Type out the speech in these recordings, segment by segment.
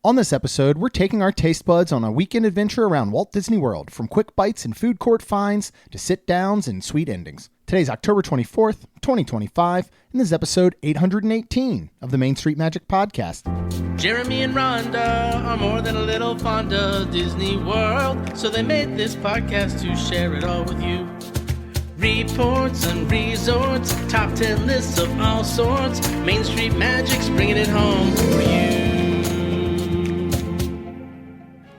On this episode, we're taking our taste buds on a weekend adventure around Walt Disney World, from quick bites and food court finds to sit-downs and sweet endings. Today's October 24th, 2025, and this is episode 818 of the Main Street Magic Podcast. Jeremy and Rhonda are more than a little fond of Disney World, so they made this podcast to share it all with you. Reports and resorts, top 10 lists of all sorts, Main Street Magic's bringing it home for you.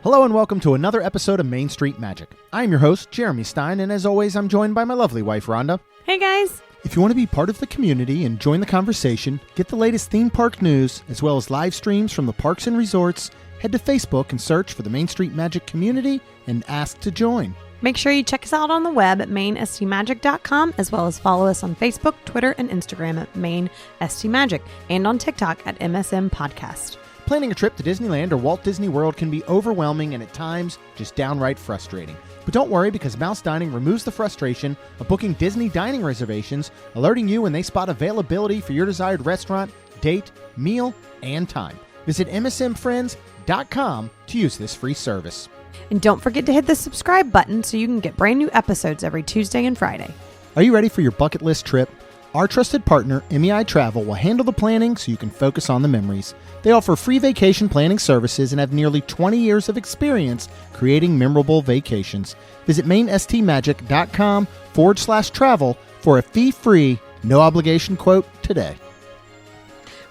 Hello and welcome to another episode of Main Street Magic. I'm your host, Jeremy Stein, and as always, I'm joined by my lovely wife, Rhonda. Hey guys! If you want to be part of the community and join the conversation, get the latest theme park news, as well as live streams from the parks and resorts, head to Facebook and search for the Main Street Magic community and ask to join. Make sure you check us out on the web at mainstmagic.com, as well as follow us on Facebook, Twitter, and Instagram at mainstmagic, and on TikTok at MSM Podcast. Planning a trip to Disneyland or Walt Disney World can be overwhelming and at times just downright frustrating. But don't worry, because Mouse Dining removes the frustration of booking Disney dining reservations, alerting you when they spot availability for your desired restaurant, date, meal, and time. Visit msmfriends.com to use this free service. And don't forget to hit the subscribe button so you can get brand new episodes every Tuesday and Friday. Are you ready for your bucket list trip? Our trusted partner, MEI Travel, will handle the planning so you can focus on the memories. They offer free vacation planning services and have nearly 20 years of experience creating memorable vacations. Visit mainstmagic.com/travel for a fee-free, no-obligation quote today.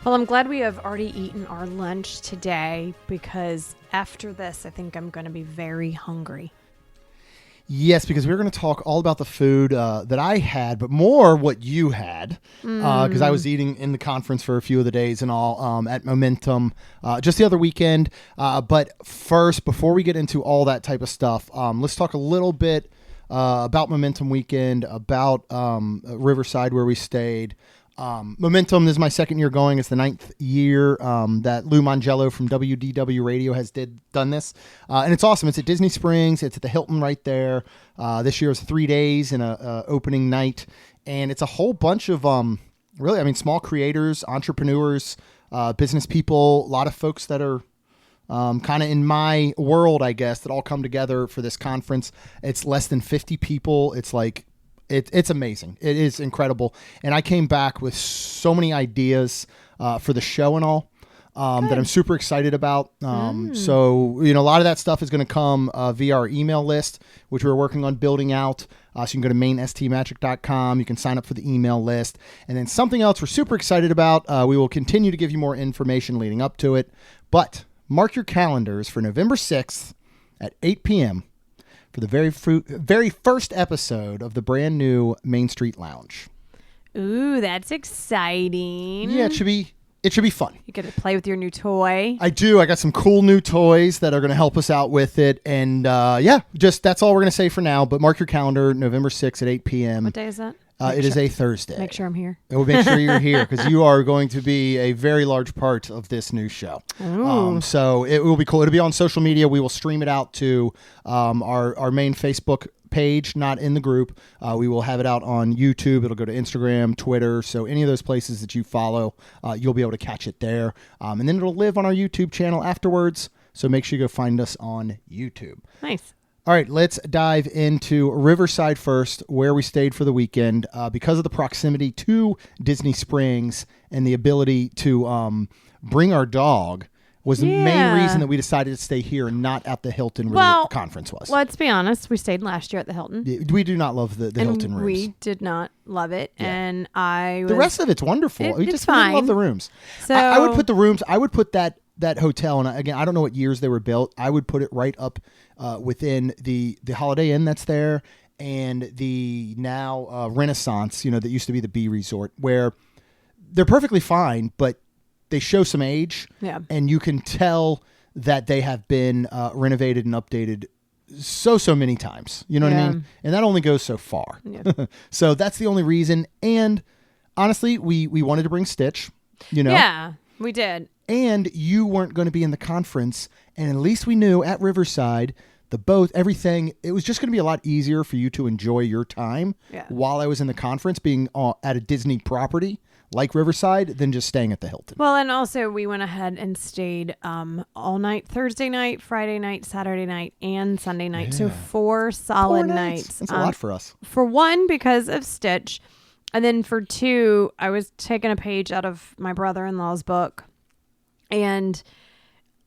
Well, I'm glad we have already eaten our lunch today, because after this, I think I'm going to be very hungry. Yes, because we're going to talk all about the food that I had, but more what you had, because I was eating in the conference for a few of the days and all at Momentum just the other weekend. But first, before we get into all that type of stuff, let's talk a little bit about Momentum weekend, about Riverside where we stayed. Momentum, this is my second year going. It's the 9th year that Lou Mangello from WDW Radio has done this. And it's awesome. It's at Disney Springs. It's at the Hilton right there. This year is 3 days and a opening night. And it's a whole bunch of, small creators, entrepreneurs, business people, a lot of folks that are kind of in my world, I guess, that all come together for this conference. It's less than 50 people. It's like, It's amazing. It is incredible. And I came back with so many ideas for the show and all that I'm super excited about. So, a lot of that stuff is going to come via our email list, which we're working on building out. So you can go to mainstmagic.com. You can sign up for the email list. And then something else we're super excited about. We will continue to give you more information leading up to it. But mark your calendars for November 6th at 8 p.m. for the very first episode of the brand new Main Street Lounge. Ooh, that's exciting. Yeah, it should be fun. You get to play with your new toy. I do. I got some cool new toys that are going to help us out with it. And that's all we're going to say for now. But mark your calendar, November 6th at 8 p.m. What day is that? It is a Thursday. Make sure I'm here. We'll make sure you're here, because you are going to be a very large part of this new show. So it will be cool. It'll be on social media. We will stream it out to our main Facebook page, not in the group. We will have it out on YouTube. It'll go to Instagram, Twitter. So any of those places that you follow, you'll be able to catch it there. And then it'll live on our YouTube channel afterwards. So make sure you go find us on YouTube. Nice. All right, let's dive into Riverside first, where we stayed for the weekend. Because of the proximity to Disney Springs and the ability to bring our dog was the main reason that we decided to stay here and not at the Hilton where the conference was. Let's be honest. We stayed last year at the Hilton. We do not love the Hilton rooms. We did not love it. Yeah. And the rest of it's wonderful. It's fine. Love the rooms. So I would put the rooms, I would put that hotel, and again, I don't know what years they were built. I would put it right up within the Holiday Inn that's there and the now Renaissance, that used to be the B Resort, where they're perfectly fine, but they show some age. Yeah. And you can tell that they have been renovated and updated so many times. You know what I mean? And that only goes so far. Yeah. So that's the only reason. And honestly, we wanted to bring Stitch, Yeah, we did. And you weren't going to be in the conference. And at least we knew at Riverside, the boat, everything, it was just going to be a lot easier for you to enjoy your time while I was in the conference, being at a Disney property like Riverside than just staying at the Hilton. Well, and also we went ahead and stayed all night, Thursday night, Friday night, Saturday night, and Sunday night. Yeah. So 4 solid 4 nights. That's a lot for us. For one, because of Stitch. And then for 2, I was taking a page out of my brother-in-law's book. And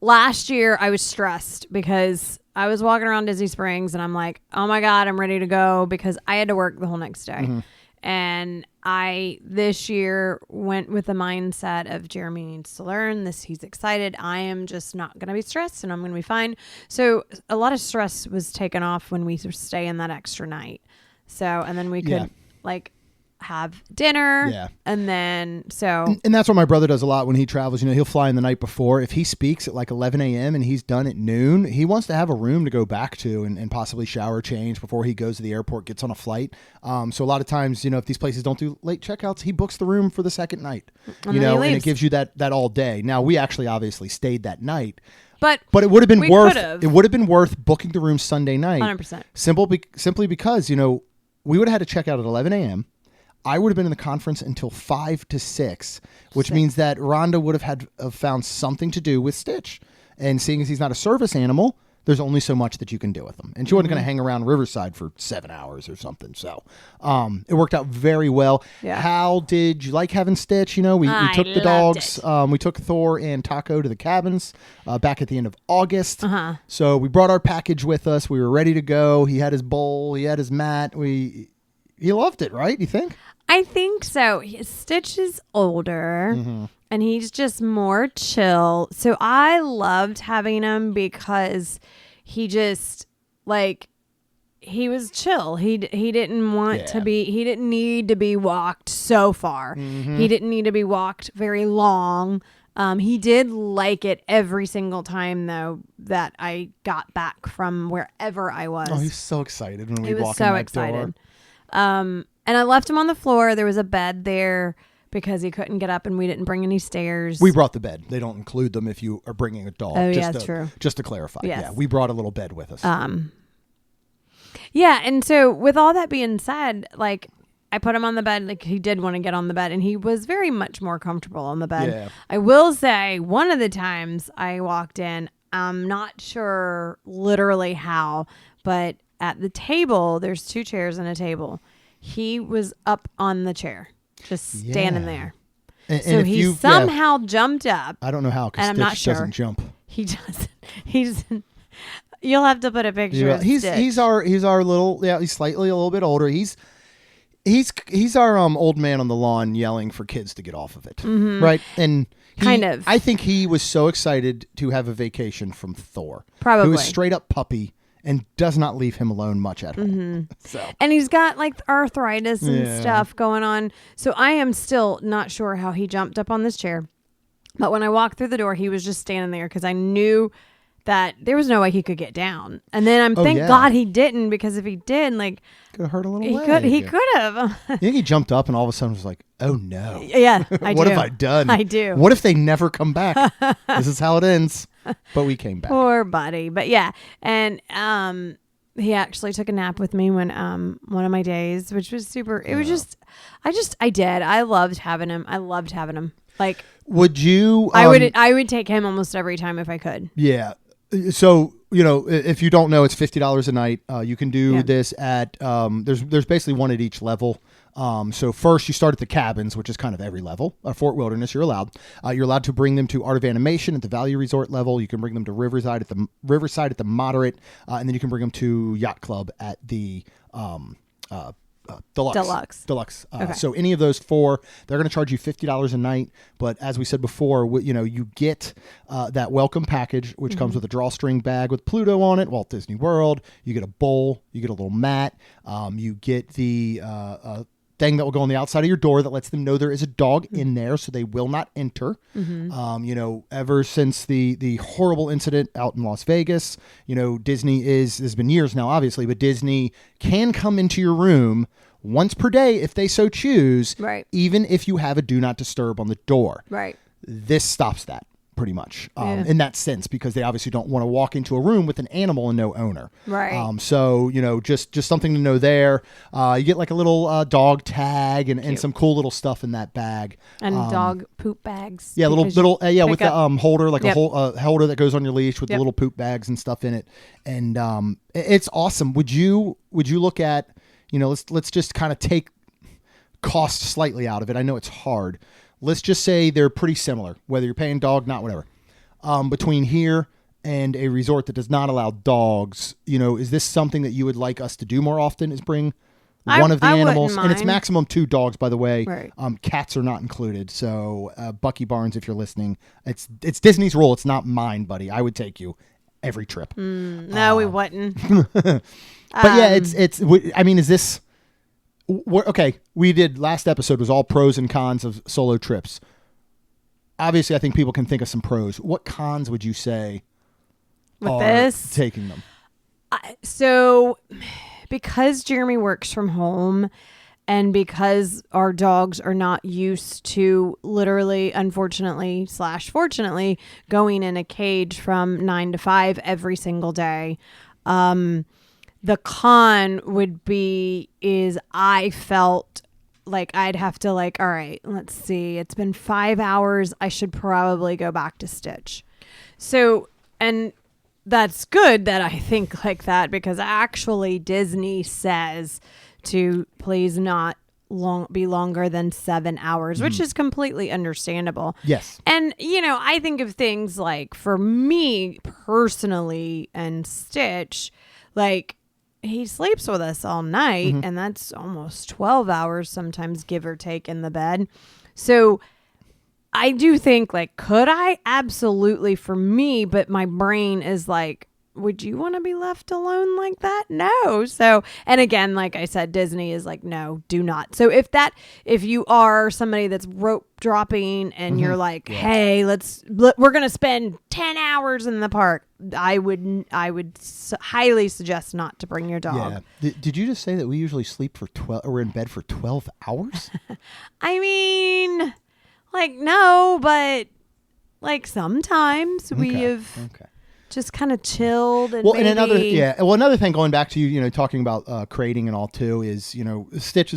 last year I was stressed because I was walking around Disney Springs and I'm like, oh my God, I'm ready to go because I had to work the whole next day. Mm-hmm. And I, this year, went with the mindset of Jeremy needs to learn this. He's excited. I am just not going to be stressed and I'm going to be fine. So a lot of stress was taken off when we stay in that extra night. So, and then we could have dinner. Yeah. And then, so. And that's what my brother does a lot when he travels. He'll fly in the night before. If he speaks at like 11 a.m. and he's done at noon, he wants to have a room to go back to and possibly shower, change before he goes to the airport, gets on a flight. So a lot of times, if these places don't do late checkouts, he books the room for the second night, and it gives you that all day. Now, we actually obviously stayed that night. But it would have been worth booking the room Sunday night. 100%. Simply because, we would have had to check out at 11 a.m. I would have been in the conference until 5 to 6, which means that Rhonda would have found something to do with Stitch. And seeing as he's not a service animal, there's only so much that you can do with him. And she wasn't going to hang around Riverside for 7 hours or something. So it worked out very well. Yeah. How did you like having Stitch? We took the dogs. We took Thor and Taco to the cabins back at the end of August. Uh-huh. So we brought our package with us. We were ready to go. He had his bowl. He had his mat. He loved it, right? You think? I think so. Stitch is older and he's just more chill. So I loved having him because he just he was chill. He didn't want to be, he didn't need to be walked so far. He didn't need to be walked very long. He did like it every single time though that I got back from wherever I was. Oh, he's so excited when we walk in that door. He was so excited. And I left him on the floor. There was a bed there because he couldn't get up and we didn't bring any stairs. We brought the bed. They don't include them if you are bringing a dog. Oh, yeah, true. Just to clarify. Yes. Yeah, we brought a little bed with us. Yeah, and so with all that being said, I put him on the bed. He did want to get on the bed and he was very much more comfortable on the bed. Yeah. I will say one of the times I walked in, I'm not sure literally how, but at the table, there's 2 chairs and a table. He was up on the chair, just standing there. So he somehow jumped up. I don't know how, because Stitch doesn't jump. He doesn't. He doesn't. You'll have to put a picture of Stitch. He's our little, he's slightly a little bit older. He's our old man on the lawn yelling for kids to get off of it, right? And I think he was so excited to have a vacation from Thor. Probably. Who was straight up puppy and does not leave him alone much at all. So. And he's got arthritis and stuff going on. So I am still not sure how he jumped up on this chair. But when I walked through the door, he was just standing there because I knew that there was no way he could get down. And then thank God he didn't, because if he did, could have hurt a little he could have. You think he jumped up and all of a sudden was like, oh no. Yeah, I do. What have I done? I do. What if they never come back? This is how it ends. But we came back. Poor buddy. But yeah. And he actually took a nap with me when one of my days, which was super. It was just I did. I loved having him. Would you I would take him almost every time if I could. Yeah. So, if you don't know, it's $50 a night. You can do this at there's basically one at each level. So first you start at the cabins, which is kind of every level. Fort Wilderness, you're allowed. You're allowed to bring them to Art of Animation at the Value Resort level. You can bring them to Riverside at the moderate, and then you can bring them to Yacht Club at the Deluxe. Okay. So any of those 4, they're going to charge you $50 a night. But as we said before, you get that welcome package, which comes with a drawstring bag with Pluto on it, Walt Disney World. You get a bowl. You get a little mat. You get the thing that will go on the outside of your door that lets them know there is a dog in there, so they will not enter. Ever since the horrible incident out in Las Vegas, Disney there's been years now, obviously, but Disney can come into your room once per day if they so choose, right? Even if you have a do not disturb on the door, right? This stops that. pretty much in that sense, because they obviously don't want to walk into a room with an animal and no owner. Right. So, just something to know there. You get like a little dog tag and some cool little stuff in that bag. And dog poop bags. Yeah, little with the holder, like Yep. a holder that goes on your leash with the little poop bags and stuff in it. And it's awesome. Would you look at, let's just kind of take cost slightly out of it. I know it's hard. Let's just say they're pretty similar, whether you're paying dog, not whatever. Between here and a resort that does not allow dogs, is this something that you would like us to do more often, is bring one of the animals? And it's maximum 2 dogs, by the way. Right. Cats are not included. So Bucky Barnes, if you're listening, it's Disney's rule. It's not mine, buddy. I would take you every trip. No, we wouldn't. But yeah, is this... Okay, we did last episode was all pros and cons of solo trips. Obviously, I think people can think of some pros. What cons would you say With this? taking them? So, because Jeremy works from home and because our dogs are not used to literally, unfortunately / fortunately, going in a cage from 9 to 5 every single day, the con would be is I felt like I'd have to all right, let's see. It's been 5 hours. I should probably go back to Stitch. So, and that's good that I think like that, because actually Disney says to please not be longer than 7 hours, which is completely understandable. Yes. And, I think of things like for me personally and Stitch, he sleeps with us all night, and that's almost 12 hours sometimes, give or take, in the bed. So I do think, could I? Absolutely, for me, but my brain is would you want to be left alone like that? No. So, and again, like I said, Disney is no, do not. So if you are somebody that's rope dropping and you're hey, we're going to spend 10 hours in the park, I would highly suggest not to bring your dog. Yeah. Did you just say that we usually sleep for 12, or we're in bed for 12 hours? I mean, no, but sometimes we have just kind of chilled. And another thing, going back to you talking about crating and all too, is Stitch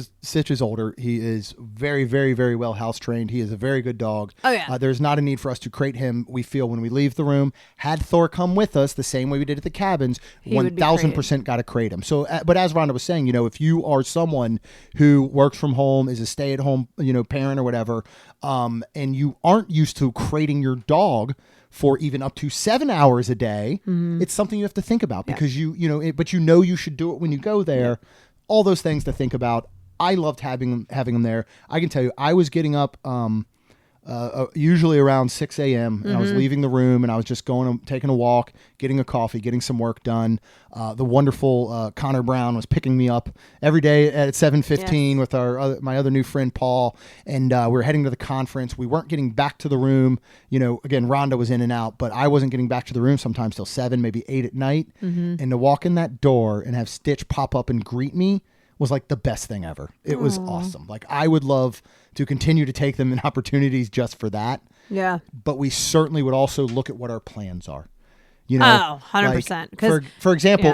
is older. He is very, very, very well house trained. He is a very good dog. Oh yeah. There's not a need for us to crate him. We feel when we leave the room, had Thor come with us the same way we did at the cabins, 1,000% got to crate him. So, but as Rhonda was saying, if you are someone who works from home, is a stay at home parent or whatever, and you aren't used to crating your dog for even up to 7 hours a day, it's something you have to think about, because but you should do it when you go there. All those things to think about. I loved having them there. I can tell you, I was getting up usually around 6 a.m. and I was leaving the room, and I was just taking a walk, getting a coffee, getting some work done. The wonderful Connor Brown was picking me up every day at 7:15 with my other new friend Paul, and we were heading to the conference. We weren't getting back to the room. Again, Rhonda was in and out, but I wasn't getting back to the room sometimes till 7, maybe 8 at night. And to walk in that door and have Stitch pop up and greet me was the best thing ever. It was awesome. I would love to continue to take them in opportunities just for that. Yeah. But we certainly would also look at what our plans are. 100%. For example,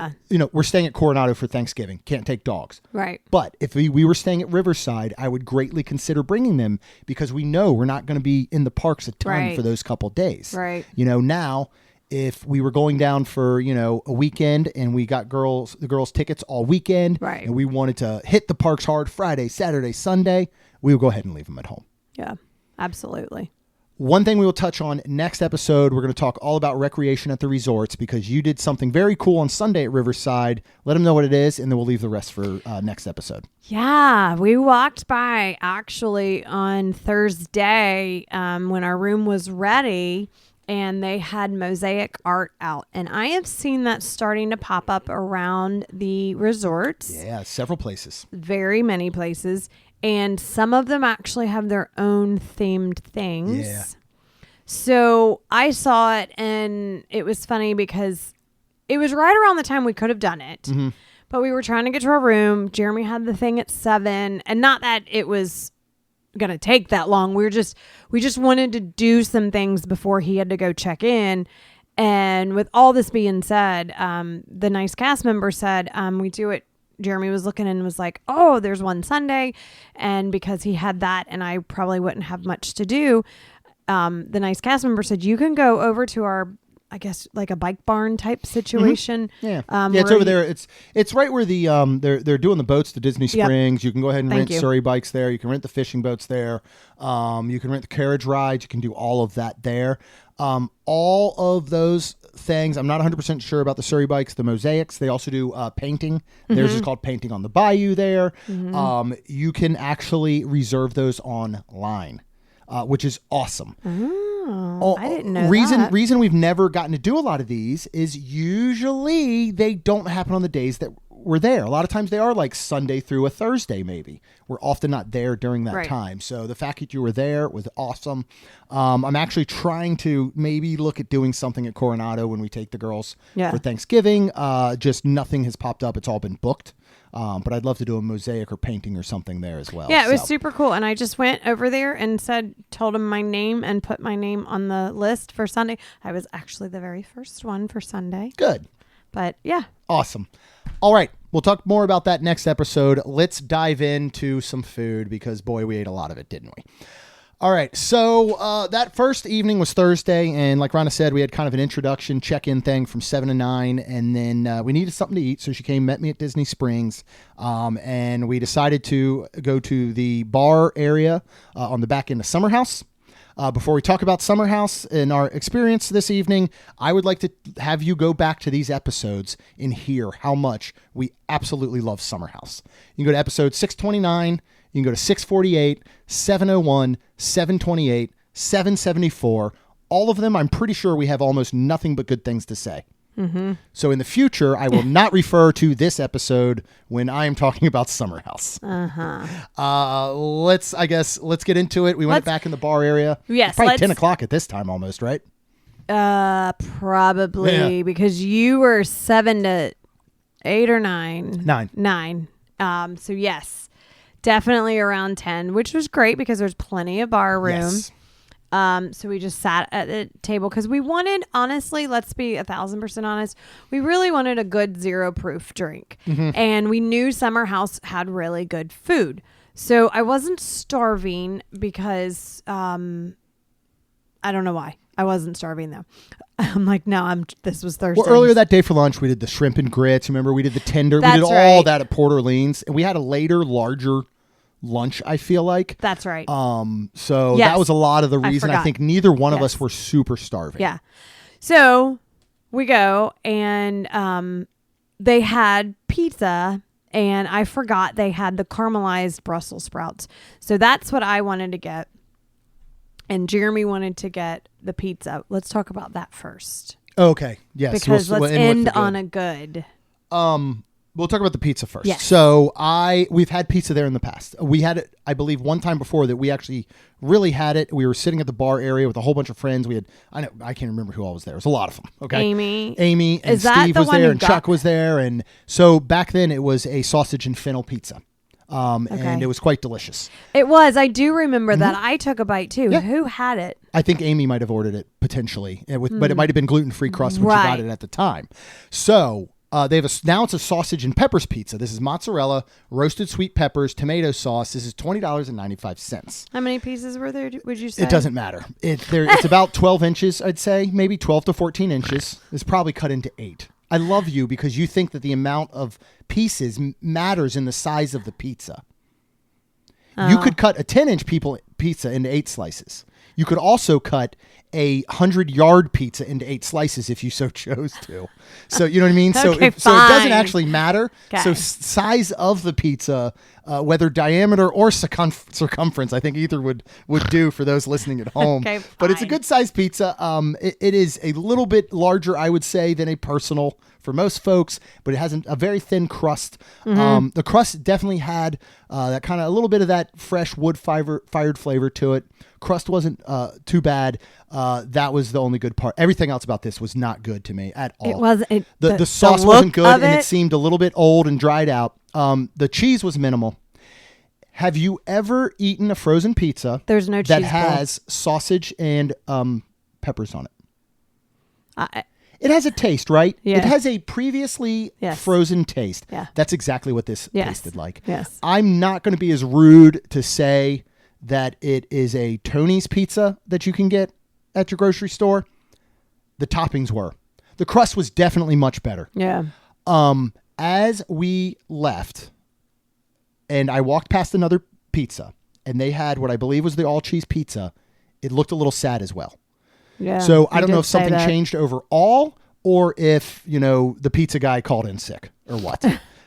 we're staying at Coronado for Thanksgiving. Can't take dogs. Right. But if we were staying at Riverside, I would greatly consider bringing them, because we know we're not going to be in the parks a ton for those couple days. Right. Now, if we were going down for, a weekend and we got the girls tickets all weekend, right, and we wanted to hit the parks hard Friday, Saturday, Sunday, we would go ahead and leave them at home. Yeah, absolutely. One thing we will touch on next episode, we're going to talk all about recreation at the resorts, because you did something very cool on Sunday at Riverside. Let them know what it is, and then we'll leave the rest for next episode. Yeah, we walked by actually on Thursday when our room was ready, and they had mosaic art out. And I have seen that starting to pop up around the resorts. Yeah, several places. Very many places. And some of them actually have their own themed things. Yeah. So I saw it, and it was funny because it was right around the time we could have done it. Mm-hmm. But we were trying to get to our room. Jeremy had the thing at 7. And not that it was going to take that long. We just wanted to do some things before he had to go check in. And with all this being said, the nice cast member said, we do it. Jeremy was looking and was like, oh, there's one Sunday. And because he had that and I probably wouldn't have much to do, the nice cast member said, you can go over to our, I guess, like a bike barn type situation. Mm-hmm. Yeah. It's over there. It's right where the they're doing the boats, the Disney Springs. Yep. You can go ahead and rent Surrey bikes there. You can rent the fishing boats there. You can rent the carriage rides. You can do all of that there. All of those things, I'm not 100% sure about the Surrey bikes, the mosaics. They also do painting. Mm-hmm. Theirs is called Painting on the Bayou there. Mm-hmm. You can actually reserve those online, which is awesome. Oh, I didn't know that. Reason we've never gotten to do a lot of these is usually they don't happen on the days that we're there. A lot of times they are like Sunday through a Thursday maybe. We're often not there during that time. So the fact that you were there was awesome. I'm actually trying to maybe look at doing something at Coronado when we take the girls for Thanksgiving. Just nothing has popped up. It's all been booked. But I'd love to do a mosaic or painting or something there as well. Yeah, it was super cool. And I just went over there and told him my name and put my name on the list for Sunday. I was actually the very first one for Sunday. Good. But yeah. Awesome. All right. We'll talk more about that next episode. Let's dive into some food because, boy, we ate a lot of it, didn't we? All right. So that first evening was Thursday. And like Rhonda said, we had kind of an introduction check-in thing from 7 to 9. And then we needed something to eat. So she came, met me at Disney Springs. And we decided to go to the bar area on the back end of Summer House. Before we talk about Summer House and our experience this evening, I would like to have you go back to these episodes and hear how much we absolutely love Summer House. You can go to episode 629, you can go to 648, 701, 728, 774. All of them, I'm pretty sure we have almost nothing but good things to say. Mm-hmm. So in the future, I will not refer to this episode when I am talking about Summer House. Let's get into it. We went back in the bar area. Yes. It's probably 10 o'clock at this time almost, right? Probably because you were 7 to 8 or 9. 9. So yes, definitely around 10, which was great because there's plenty of bar room. Yes. So we just sat at the table because we wanted, honestly, let's be 1,000% honest. We really wanted a good 0 proof drink. Mm-hmm. And we knew Summer House had really good food. So I wasn't starving because, I don't know why. I wasn't starving though. I'm like, no, this was Thursday. Well, earlier that day for lunch, we did the shrimp and grits. Remember, we did the tender. That's we did all that at Port Orleans. And we had a later, larger lunch, I feel like. That's right. So that was a lot of the reason. I think neither one of us were super starving. Yeah. So we go and they had pizza and I forgot they had the caramelized Brussels sprouts. So that's what I wanted to get. And Jeremy wanted to get the pizza. Let's talk about that first. Okay. Yes. Because let's end on a good. We'll talk about the pizza first. Yes. So we've had pizza there in the past. We had it, I believe, one time before that we actually really had it. We were sitting at the bar area with a whole bunch of friends. We had, I can't remember who all was there. It was a lot of them. Okay. Amy and Steve was there and Chuck was there. And so back then it was a sausage and fennel pizza. And it was quite delicious. It was. I do remember that. I took a bite too. Yeah. Who had it? I think Amy might have ordered it potentially, but it might have been gluten-free crust when she got it at the time. So they have now it's a sausage and peppers pizza. This is mozzarella, roasted sweet peppers, tomato sauce. This is $20.95. How many pieces were there? Would you say? It doesn't matter. It's about 12 inches, I'd say, maybe 12 to 14 inches. It's probably cut into 8. I love you because you think that the amount of pieces matters in the size of the pizza. Oh. You could cut a 10-inch pizza into 8 slices. You could also cut a 100-yard pizza into 8 slices if you so chose to. So you know what I mean? So it doesn't actually matter. Okay. So size of the pizza, whether diameter or circumference, I think either would do for those listening at home. Okay, but it's a good size pizza. It is a little bit larger, I would say, than a personal for most folks, but it has a very thin crust. Mm-hmm. The crust definitely had that kind of a little bit of that fresh wood-fired flavor to it. Crust wasn't too bad. That was the only good part. Everything else about this was not good to me at all. It wasn't. The sauce wasn't good, and it seemed a little bit old and dried out. The cheese was minimal. Have you ever eaten a frozen pizza There's no cheese that pull. has sausage and peppers on it? It has a taste, right? Yeah. It has a previously Yes. frozen taste. Yeah. That's exactly what this Yes. tasted like. Yes. I'm not going to be as rude to say that it is a Tony's pizza that you can get at your grocery store. The toppings were. The crust was definitely much better. Yeah. As we left, and I walked past another pizza, and they had what I believe was the all-cheese pizza, it looked a little sad as well. Yeah. So I you don't know did if say something that. changed overall or if, the pizza guy called in sick or what.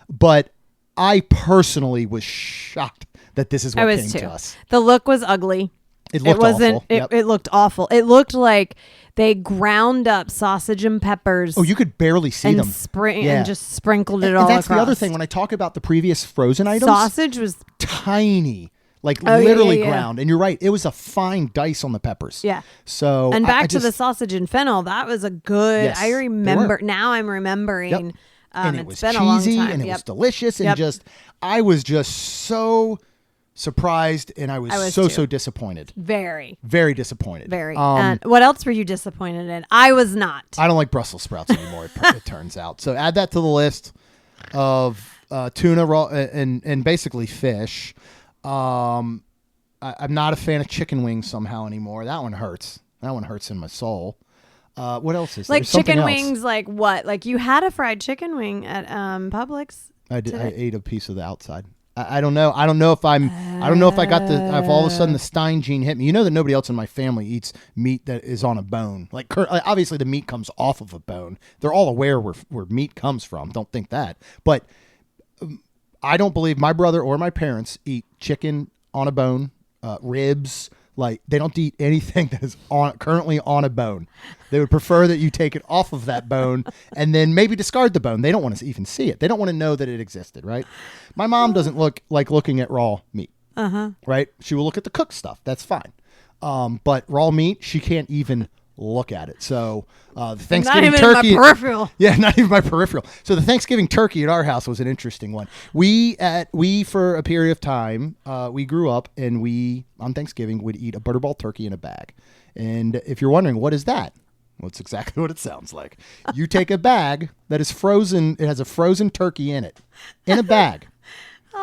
But I personally was shocked that this is I what was came too. to us. The look was ugly. It looked wasn't. awful. It, Yep. it looked awful. It looked like they ground up sausage and peppers. Oh, you could barely see and them. and just sprinkled it all And that's across. the other thing. When I talk about the previous frozen items, Sausage was tiny, like Oh, yeah, literally yeah, yeah. ground. And you're right. It was a fine dice on the peppers. yeah. So And I back to the just- sausage and fennel. That was a good. Yes, I they remember were. now. I'm remembering. Yep. And it it's was been a long cheesy time. and it Yep. was delicious and Yep. just I was just so surprised and I was too. so disappointed. Very, Very disappointed. very. Um, And what else were you disappointed in? I was not. I don't like Brussels sprouts anymore. It turns out. So add that to the list of tuna raw and basically fish. I'm not a fan of chicken wings somehow anymore. That one hurts. That one hurts in my soul. What else is there? Like There's something chicken else. wings, like what? Like you had a fried chicken wing at Publix. I did. I today. ate a piece of the outside. I don't know. I don't know if I got if all of a sudden the Stein gene hit me. You know that nobody else in my family eats meat that is on a bone. Like obviously the meat comes off of a bone. They're all aware where meat comes from. Don't think that. But I don't believe my brother or my parents eat chicken on a bone, ribs. Like they don't eat anything that is currently on a bone. They would prefer that you take it off of that bone and then maybe discard the bone. They don't want to even see it. They don't want to know that it existed, right? My mom doesn't look like looking at raw meat, right? She will look at the cooked stuff. That's fine. But raw meat, she can't even look at it. So the Thanksgiving Not even turkey, my peripheral. yeah, not even my peripheral. So the Thanksgiving turkey at our house was an interesting one. We for a period of time, we grew up and we on Thanksgiving would eat a butterball turkey in a bag. And if you're wondering what is that, well, it's exactly what it sounds like. You take a bag that is frozen. It has a frozen turkey in it, in a bag.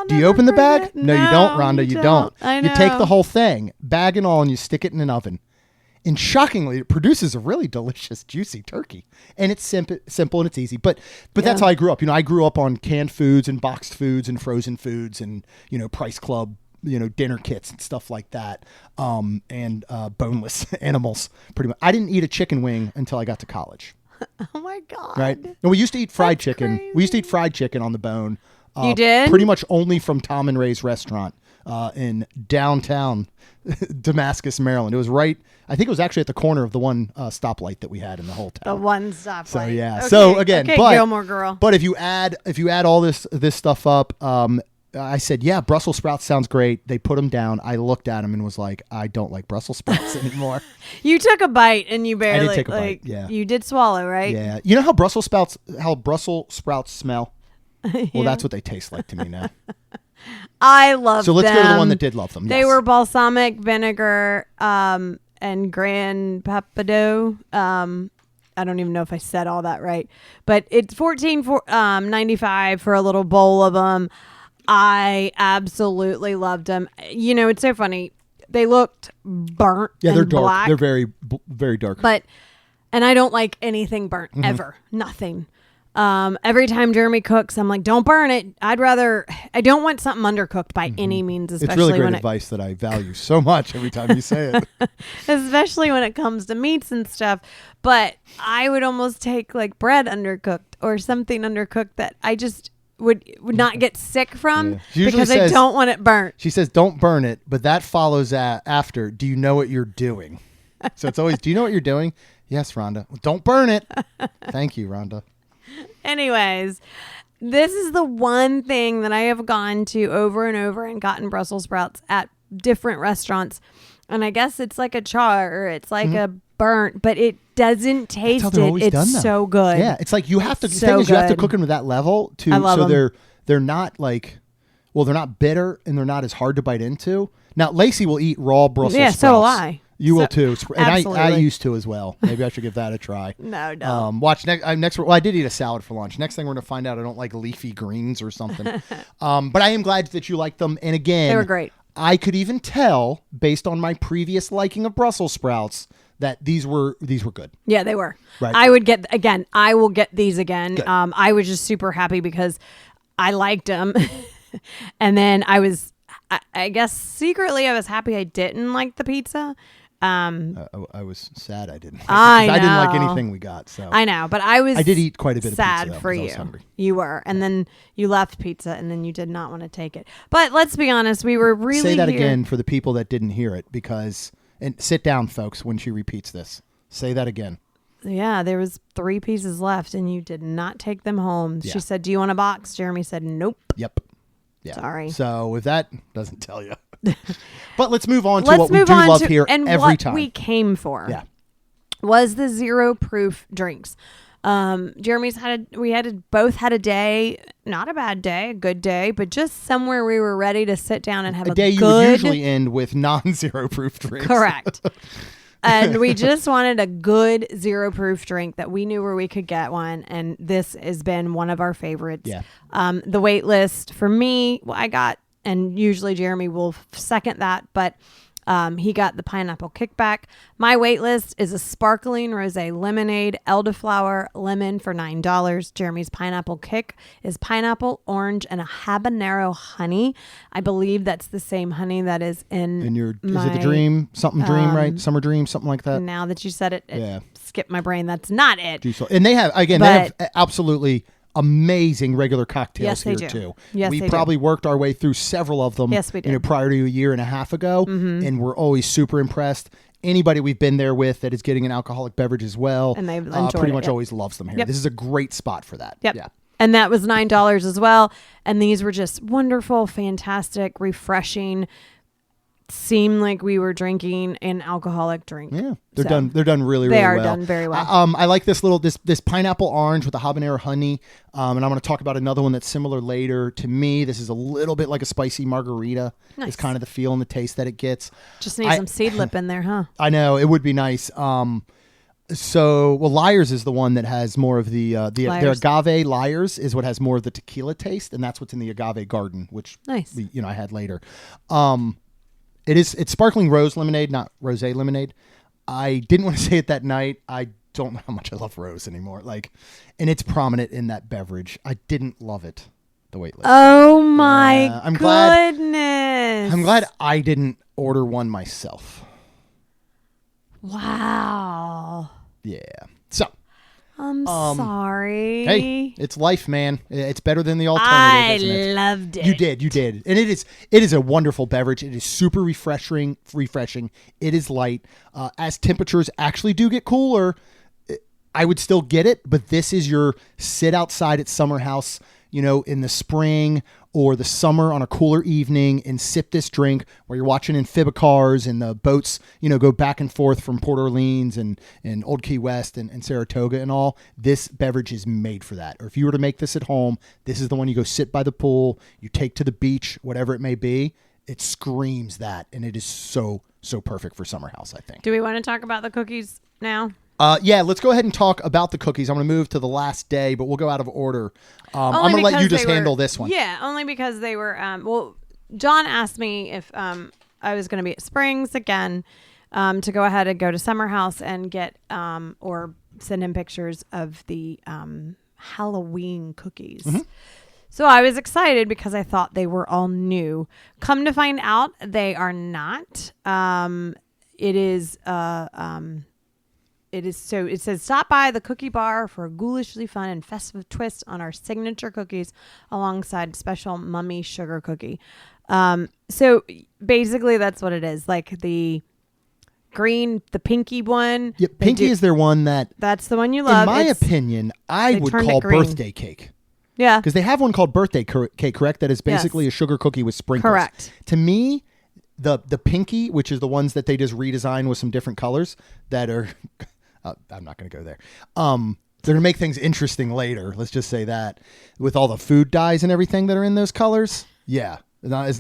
Do you never open the bag? forget. No, you don't, Rhonda. You don't. I You take know. the whole thing, bag and all, and you stick it in an oven. And shockingly, it produces a really delicious, juicy turkey. And it's simple and it's easy. But that's how I grew up. I grew up on canned foods and boxed foods and frozen foods and, Price Club, dinner kits and stuff like that. And boneless animals, pretty much. I didn't eat a chicken wing until I got to college. Oh my god! Right? And we used to eat fried That's chicken. crazy. We used to eat fried chicken on the bone. You did? Pretty much only from Tom and Ray's restaurant in downtown Damascus, Maryland. It was right. I think it was actually at the corner of the one stoplight that we had in the whole The town. one stop. So light. yeah. Okay. So again, okay, but Gilmore Girl. But if you add all this stuff up, I said, yeah, Brussels sprouts sounds great. They put them down. I looked at them and was like, I don't like Brussels sprouts anymore. You took a bite and you barely. take a bite, yeah. You did swallow, right? Yeah. You know how Brussels sprouts smell? Well, that's what they taste like to me now. I love. So let's them. go to the one that did love them. They Yes. were balsamic vinegar and Gran Papado. I don't even know if I said all that right, but it's $14.95 for a little bowl of them. I absolutely loved them. It's so funny. They looked burnt. Yeah, they're and dark. black, They're very, very dark. and I don't like anything burnt ever. Nothing. Every time Jeremy cooks, I'm like, don't burn it. I don't want something undercooked by any means, especially it's really great when advice that I value so much every time you say it. especially when it comes to meats and stuff. But I would almost take like bread undercooked or something undercooked that I just would not get sick from Yeah. She usually because I says- don't want it burnt. She says, don't burn it, but that follows after, do you know what you're doing? So it's always, do you know what you're doing? Yes, Rhonda. Well, don't burn it. Thank you, Rhonda. Anyways, this is the one thing that I have gone to over and over and gotten Brussels sprouts at different restaurants. And I guess it's like a char or it's like a burnt, but it doesn't taste how they're it. always done, It's though. so good. Yeah, it's like you have to. It's The thing so is, you have to good. cook them to that level I love so 'em. they're not like Well, they're not bitter and they're not as hard to bite into. Now, Lacey will eat raw Brussels sprouts. Yeah, so will I. You will too, and I used to as well. Maybe I should give that a try. No. Watch next. Well, I did eat a salad for lunch. Next thing we're gonna find out I don't like leafy greens or something. But I am glad that you like them. And again, They were great. I could even tell based on my previous liking of Brussels sprouts that these were good. Yeah, they were. Right. I will get these again. Good. I was just super happy because I liked them, and then I guess secretly I was happy I didn't like the pizza. I was sad I didn't. I didn't like know. anything we got. So I know, but I did eat quite a bit of sad pizza, though, for 'cause I you. was hungry. You were, and then you left pizza, and then you did not want to take it. But let's be honest, we were really say that here. again for the people that didn't hear it, because and sit down, folks, when she repeats this. Say that again. Yeah, there was 3 pieces left, and you did not take them home. Yeah. She said, "Do you want a box?" Jeremy said, "Nope." Yep. Yeah. Sorry. So if that doesn't tell you, but let's move on to Let's what we move do on love to here and every what time. we came for. Yeah. Was the 0 proof drinks. Jeremy's both had a day, not a bad day, a good day, but just somewhere we were ready to sit down and have a day good, you would usually end with non-zero proof drinks. correct. And we just wanted a good 0 proof drink that we knew where we could get one. And this has been one of our favorites. Yeah. The wait list for me, I got, and usually Jeremy will second that, but he got the pineapple kickback. My wait list is a sparkling rosé lemonade, elderflower lemon for $9. Jeremy's pineapple kick is pineapple, orange, and a habanero honey. I believe that's the same honey that is in Is it the dream? Something dream, right? Summer dream, something like that. Now that you said it, Yeah. it skipped my brain. That's not it. And they have absolutely amazing regular cocktails Yes, they here do. too. Yes, we they do. probably worked our way through several of them. Yes, we did. Prior to a year and a half ago, and we're always super impressed. Anybody we've been there with that is getting an alcoholic beverage as well, And they've enjoyed pretty it, much yep. always loves them here. Yep. This is a great spot for that. Yep. Yeah. And that was $9 as well. And these were just wonderful, fantastic, refreshing. Seemed like we were drinking an alcoholic drink. Yeah, they're done. They're done really, really They are well. done very well. I like this this pineapple orange with the habanero honey, and I'm going to talk about another one that's similar later. To me, this is a little bit like a spicy margarita. Nice. It's kind of the feel and the taste that it gets. Just need some seed lip in there, huh? I know it would be nice. Liars is the one that has more of their agave. Liars is what has more of the tequila taste, and that's what's in the agave garden, which Nice. I had later. It's sparkling rose lemonade, not rosé lemonade. I didn't want to say it that night. I don't know how much I love rose anymore. And it's prominent in that beverage. I didn't love it. The wait list. Oh my goodness! I'm glad I didn't order one myself. Wow. Yeah. So. I'm sorry. Hey, it's life, man. It's better than the alternative. Isn't it? Loved it. You did. And it is a wonderful beverage. It is super refreshing. It is light. As temperatures actually do get cooler, I would still get it, but this is your sit outside at summer house, in the spring or the summer on a cooler evening and sip this drink while you're watching amphibicars and the boats, go back and forth from Port Orleans and Old Key West and Saratoga and all. This beverage is made for that. Or if you were to make this at home, this is the one you go sit by the pool, you take to the beach, whatever it may be. It screams that, and it is so, so perfect for summer house, I think. Do we want to talk about the cookies now? Yeah, let's go ahead and talk about the cookies. I'm going to move to the last day, but we'll go out of order. I'm going to let you just handle this one. Yeah, only because they were, John asked me if I was going to be at Springs again to go ahead and go to Summer House and get or send him pictures of the Halloween cookies. Mm-hmm. So I was excited because I thought they were all new. Come to find out, they are not. It says, stop by the cookie bar for a ghoulishly fun and festive twist on our signature cookies alongside special mummy sugar cookie. So basically that's what it is. Like the green, the pinky one. Yeah, pinky is their one that's the one you love. In my opinion, I would call birthday cake. Yeah. Because they have one called birthday cake, correct? That is basically a sugar cookie with sprinkles. Correct. To me, the pinky, which is the ones that they just redesign with some different colors that are... I'm not going to go there. They're going to make things interesting later. Let's just say that with all the food dyes and everything that are in those colors. Yeah. It's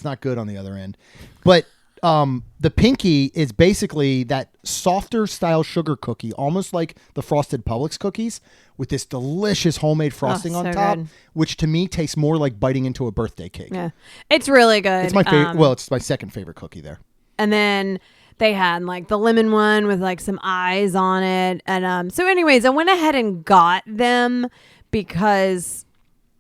not good on the other end. But the pinky is basically that softer style sugar cookie, almost like the Frosted Publix cookies, with this delicious homemade frosting on top, good. Which to me tastes more like biting into a birthday cake. Yeah, it's really good. It's my favorite. Well, it's my second favorite cookie there. And then they had like the lemon one with like some eyes on it. And so anyways, I went ahead and got them because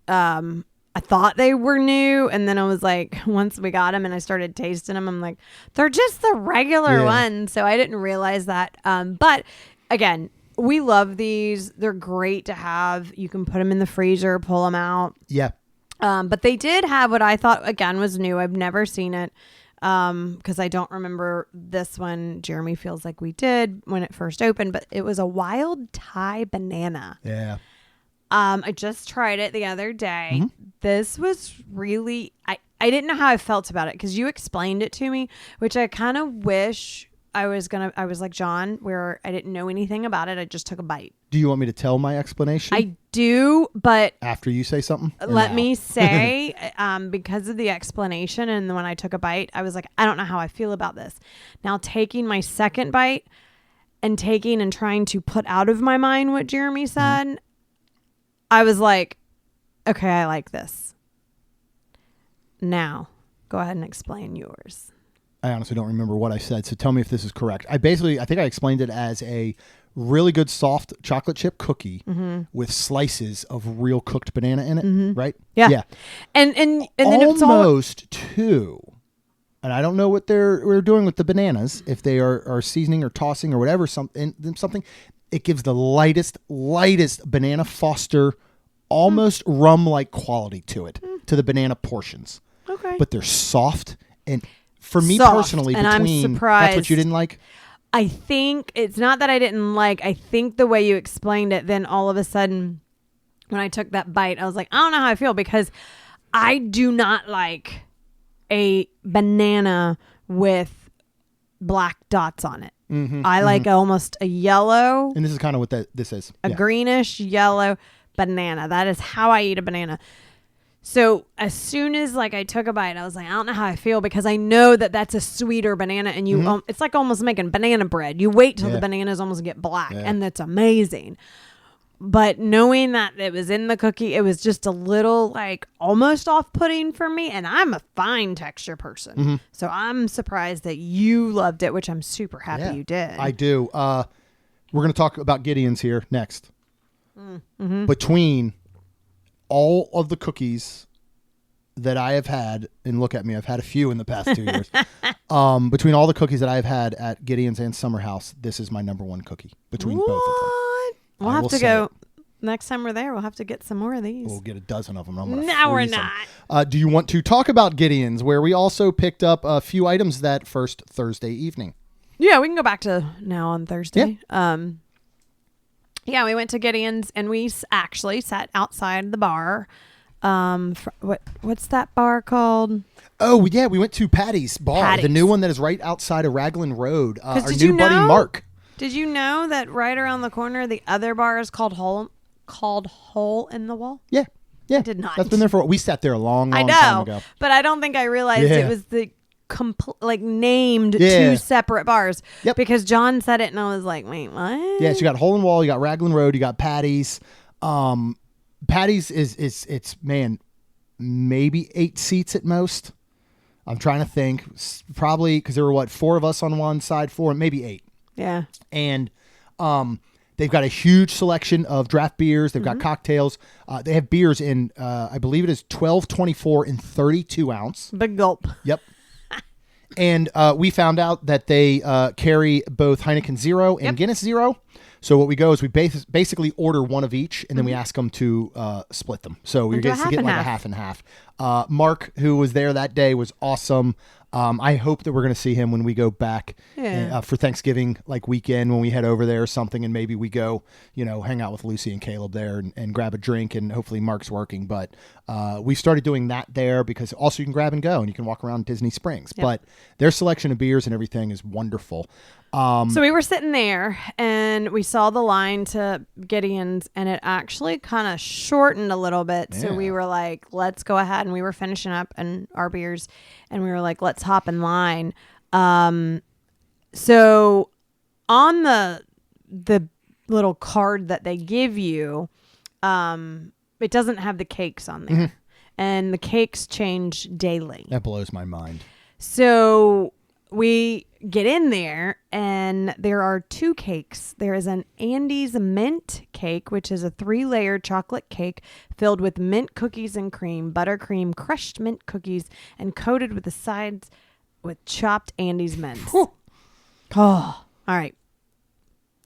I thought they were new. And then I was like, once we got them and I started tasting them, I'm like, they're just the regular ones. So I didn't realize that. But again, we love these. They're great to have. You can put them in the freezer, pull them out. Yeah. But they did have what I thought, again, was new. I've never seen it. Because I don't remember this one. Jeremy feels like we did when it first opened, but it was a wild Thai banana. Yeah. I just tried it the other day. Mm-hmm. This was really, I didn't know how I felt about it because you explained it to me, which I kind of wish I was like John, where I didn't know anything about it. I just took a bite. Do you want me to tell my explanation? I do, but after you say something? Let me say, because of the explanation and when I took a bite, I was like, I don't know how I feel about this. Now taking my second bite and trying to put out of my mind what Jeremy said, I was like, okay, I like this. Now, go ahead and explain yours. I honestly don't remember what I said, so tell me if this is correct. I think I explained it as a really good soft chocolate chip cookie with slices of real cooked banana in it, right? Yeah. And then it's almost two. And I don't know what we're doing with the bananas, if they are seasoning or tossing or whatever, something. It gives the lightest banana Foster, almost rum-like quality to it, to the banana portions. Okay. But they're soft and... For me personally, and I'm surprised. That's what you didn't like? I think it's not that I didn't like. I think the way you explained it, then all of a sudden, when I took that bite, I was like, I don't know how I feel because I do not like a banana with black dots on it. I like almost a yellow. And this is kind of what this is. A greenish yellow banana. That is how I eat a banana. So as soon as I took a bite, I was like, I don't know how I feel because I know that that's a sweeter banana and you it's like almost making banana bread. You wait till the bananas almost get black and that's amazing. But knowing that it was in the cookie, it was just a little almost off-putting for me. And I'm a fine texture person. So I'm surprised that you loved it, which I'm super happy you did. I do. We're going to talk about Gideon's here next. Between all of the cookies that I have had, and look at me, I've had a few in the past 2 years. Between all the cookies that I've had at Gideon's and Summer House, this is my number one cookie between both of them. We'll have to go next time we're there. We'll have to get some more of these. We'll get a dozen of them. No, we're not. Do you want to talk about Gideon's, where we also picked up a few items that first Thursday evening? Yeah, we can go back to now on Thursday. Yeah, we went to Gideon's and we actually sat outside the bar. What's that bar called? Oh, yeah, we went to Patty's Bar, the new one that is right outside of Raglan Road. Our new buddy Mark. Did you know that right around the corner, the other bar is called Hole in the Wall? Yeah. I did not. That's been there we sat there a long time ago. But I don't think I realized it was the named two separate bars. Yep. Because John said it and I was like, wait, what? Yeah, so you got Hole in the Wall, you got Raglan Road, you got Patty's. Patty's is maybe 8 seats at most. I'm trying to think. Probably because there were 4 of us on one side, 4, maybe 8. Yeah. And they've got a huge selection of draft beers. They've got cocktails. They have beers in, I believe it is 12, 24, and 32 ounce. Big gulp. Yep. And we found out that they carry both Heineken Zero and Guinness Zero. So what we go is we basically order one of each, and then we ask them to split them. So you're going to get a half and half. Mark, who was there that day, was awesome. I hope that we're going to see him when we go back for Thanksgiving, like weekend when we head over there or something, and maybe we go, hang out with Lucy and Caleb there and grab a drink, and hopefully Mark's working. But we started doing that there because also you can grab and go and you can walk around Disney Springs. Yep. But their selection of beers and everything is wonderful. So we were sitting there and we saw the line to Gideon's, and it actually kind of shortened a little bit. Yeah. So we were like, let's go ahead, and we were finishing up and our beers, and we were like, let's hop in line. So on the little card that they give you, it doesn't have the cakes on there, and the cakes change daily. That blows my mind. So we get in there and there are 2 cakes. There is an Andes mint cake, which is a 3-layer chocolate cake filled with mint cookies and cream, buttercream, crushed mint cookies, and coated with the sides with chopped Andes mints. Oh, all right.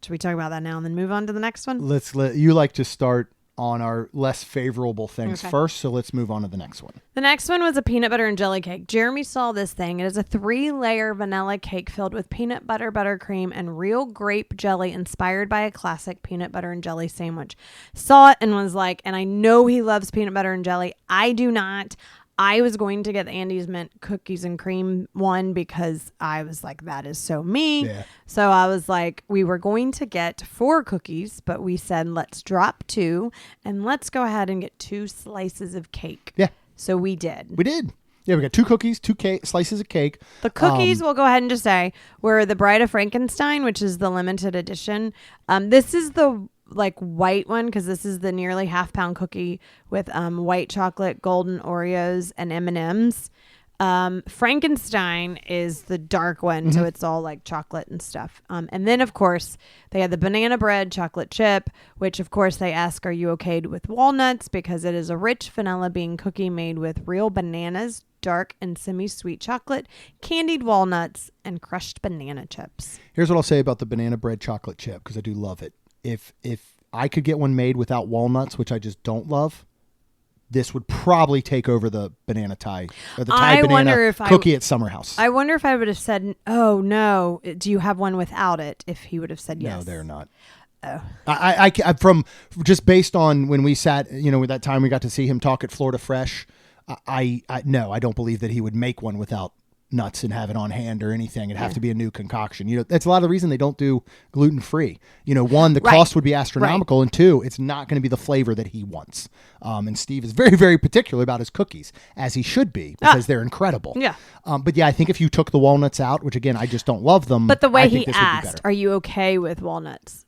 Should we talk about that now and then move on to the next one? You like to start on our less favorable things first, so let's move on to the next one. The next one was a peanut butter and jelly cake. Jeremy saw this thing. It is a 3-layer vanilla cake filled with peanut butter, buttercream, and real grape jelly inspired by a classic peanut butter and jelly sandwich. Saw it and was like, and I know he loves peanut butter and jelly. I do not. I was going to get the Andes mint cookies and cream one because I was like, that is so me. Yeah. So I was like, we were going to get 4 cookies, but we said, let's drop 2 and let's go ahead and get 2 slices of cake. Yeah. So we did. We did. Yeah, we got 2 cookies, 2 slices of cake. The cookies, we'll go ahead and just say, were the Bride of Frankenstein, which is the limited edition. This is the white one because this is the nearly half-pound cookie with white chocolate, golden Oreos, and M&Ms. Frankenstein is the dark one, so it's all like chocolate and stuff. And then, of course, they had the banana bread chocolate chip, which, of course, they ask, are you okay with walnuts? Because it is a rich vanilla bean cookie made with real bananas, dark and semi-sweet chocolate, candied walnuts, and crushed banana chips. Here's what I'll say about the banana bread chocolate chip, because I do love it. If I could get one made without walnuts, which I just don't love, this would probably take over the banana Thai or the Thai banana cookie at Summer House. I wonder if I would have said, oh, no, do you have one without it? If he would have said yes. No, they're not. Oh. I from just based on when we sat, with that time we got to see him talk at Florida Fresh, I don't believe that he would make one without nuts and have it on hand or anything. It'd have to be a new concoction. That's a lot of the reason they don't do gluten-free. One, the cost would be astronomical, and 2, it's not going to be the flavor that he wants. And Steve is very, very particular about his cookies, as he should be, because they're incredible. Yeah. But yeah, I think if you took the walnuts out, which again, I just don't love them. But the way he asked, are you okay with walnuts?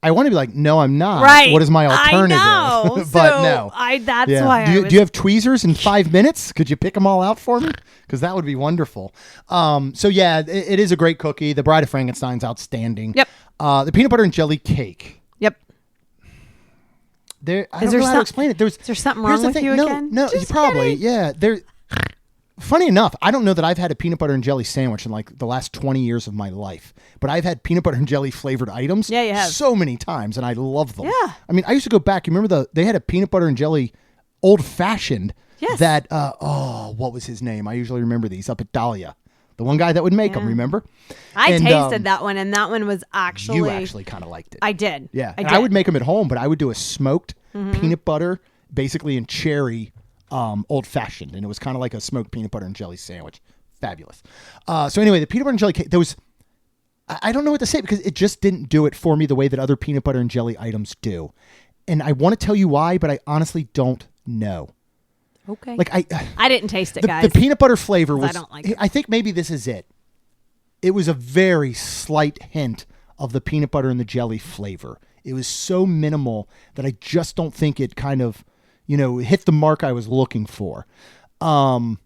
I want to be like, no, I'm not. Right. What is my alternative? I know. But so no. That's why do you have tweezers in 5 minutes? Could you pick them all out for me? Because that would be wonderful. So yeah, it is a great cookie. The Bride of Frankenstein's outstanding. Yep. The peanut butter and jelly cake. Yep. I don't know how to explain it. Is there something wrong with you again? No, Just probably. kidding. Yeah. Funny enough, I don't know that I've had a peanut butter and jelly sandwich in like the last 20 years of my life, but I've had peanut butter and jelly flavored items you have. So many times, and I love them. Yeah. I mean, I used to go back. You remember they had a peanut butter and jelly old fashioned that, what was his name? I usually remember these up at Dahlia. The one guy that would make them, remember? I tasted that one, and that one was actually... You actually kind of liked it. I did. Yeah. I would make them at home, but I would do a smoked peanut butter, basically in cherry, old fashioned, and it was kind of like a smoked peanut butter and jelly sandwich. Fabulous. So anyway, the peanut butter and jelly cake, I don't know what to say because it just didn't do it for me the way that other peanut butter and jelly items do. And I want to tell you why, but I honestly don't know. Okay. Like I didn't taste it, guys. The peanut butter flavor was, I don't like it. I think maybe this is it. It was a very slight hint of the peanut butter and the jelly flavor. It was so minimal that I just don't think it kind of, hit the mark I was looking for. I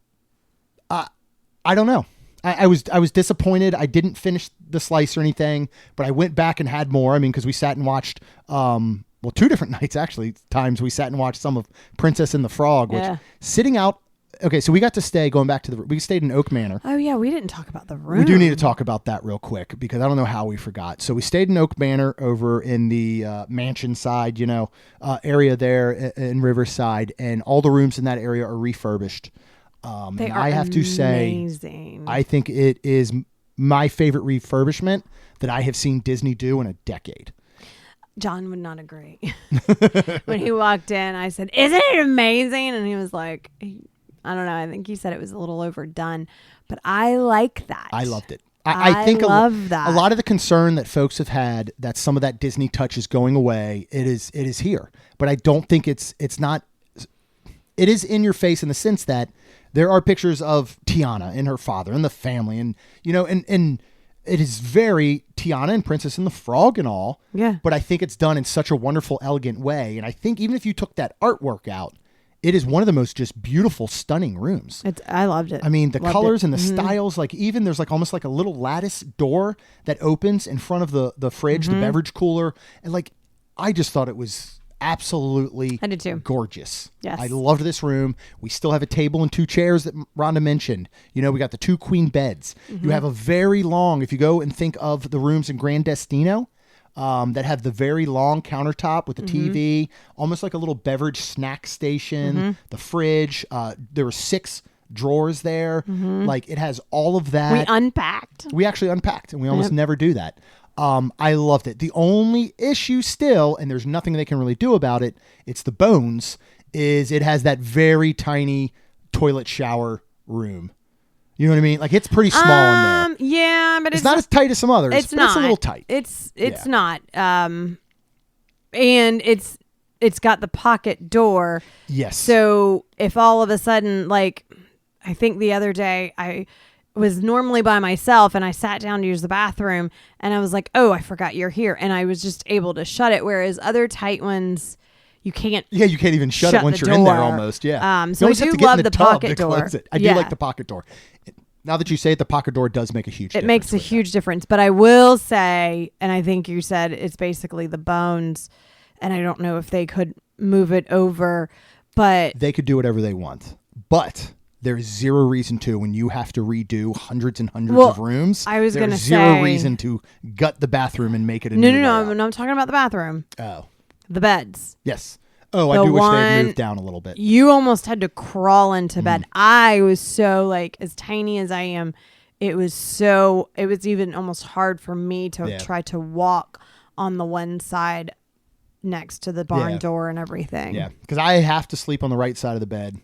don't know. I was disappointed. I didn't finish the slice or anything, but I went back and had more. I mean, because we sat and watched, 2 different nights actually, times we sat and watched some of Princess and the Frog, which sitting out. Okay, so we got to stay, going back to we stayed in Oak Manor. Oh yeah, we didn't talk about the room. We do need to talk about that real quick because I don't know how we forgot. So we stayed in Oak Manor over in the mansion side, area there in Riverside, and all the rooms in that area are refurbished. They and are I have to say, amazing. I think it is my favorite refurbishment that I have seen Disney do in a decade. John would not agree. When he walked in, I said, "Isn't it amazing?" And he was like, I don't know. I think he said it was a little overdone, but I like that. I loved it. I think love that. A lot of the concern that folks have had that some of that Disney touch is going away, it is here. But I don't think it's not. It is in your face in the sense that there are pictures of Tiana and her father and the family, and and it is very Tiana and Princess and the Frog and all. Yeah. But I think it's done in such a wonderful, elegant way, and I think even if you took that artwork out, it is one of the most just beautiful, stunning rooms. I loved it. I mean, the Loved colors it. and the styles, like even there's like almost like a little lattice door that opens in front of the fridge, the beverage cooler. And like, I just thought it was absolutely I did too. gorgeous. Yes. I loved this room. We still have a table and 2 chairs that Rhonda mentioned. We got the 2 queen beds. You have a very long, if you go and think of the rooms in Grand Destino, that have the very long countertop with the TV, almost like a little beverage snack station, the fridge. There were 6 drawers there. Like it has all of that. We unpacked. We actually unpacked, and we almost never do that. I loved it. The only issue still, and there's nothing they can really do about it, it's the bones, is it has that very tiny toilet shower room. You know what I mean? Like it's pretty small in there. Yeah, but It's not as tight as some others. It's but not. It's a little tight. It's Yeah. not. And it's got the pocket door. Yes. So if all of a sudden, like, I think the other day I was normally by myself and I sat down to use the bathroom and I was like, oh, I forgot you're here. And I was just able to shut it. Whereas other tight ones, you can't. Yeah, you can't even shut it once the you're in there door. almost. Yeah. So You I almost have do to get in love the the tub pocket to door. close it. I Yeah. do like the pocket door. Now that you say it, the pocket door does make a huge difference. It makes a with huge difference. But I will say, and I think you said it's basically the bones, and I don't know if they could move it over, but that. They could do whatever they want. But there's zero reason to when you have to redo hundreds and hundreds of rooms. I was there's gonna zero say- reason to gut the bathroom and make it a no, new no, layout. no. I'm talking about the bathroom, Oh, the beds. yes. Oh, I The do wish they one- had moved down a little bit. You almost had to crawl into bed. Mm. I was so like as tiny as I am. It was even almost hard for me to Yeah. try to walk on the one side next to the barn Yeah. door and everything. Yeah, because I have to sleep on the right side of the bed,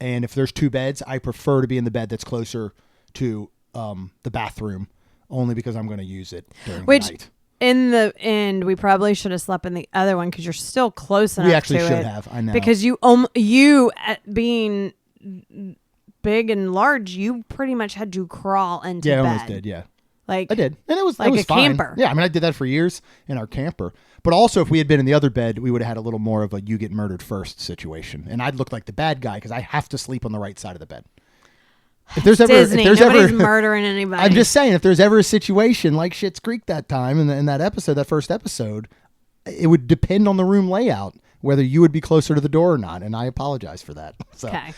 and if there's 2 beds, I prefer to be in the bed that's closer to the bathroom, only because I'm going to use it during Which the night. in the end, we probably should have slept in the other one because you're still close enough. We actually to should it. have. I know. Because you at being big and large, you pretty much had to crawl into yeah, I bed. almost did. Yeah, Like I did, and it was Like it was a fine. camper. Yeah, I mean, I did that for years in our camper. But also, if we had been in the other bed, we would have had a little more of a "you get murdered first" situation, and I'd look like the bad guy because I have to sleep on the right side of the bed. If there's ever, Disney. if there's Nobody's ever, murdering anybody. I'm just saying, if there's ever a situation like Schitt's Creek that time in that episode, that first episode, it would depend on the room layout whether you would be closer to the door or not, and I apologize for that. So, Okay.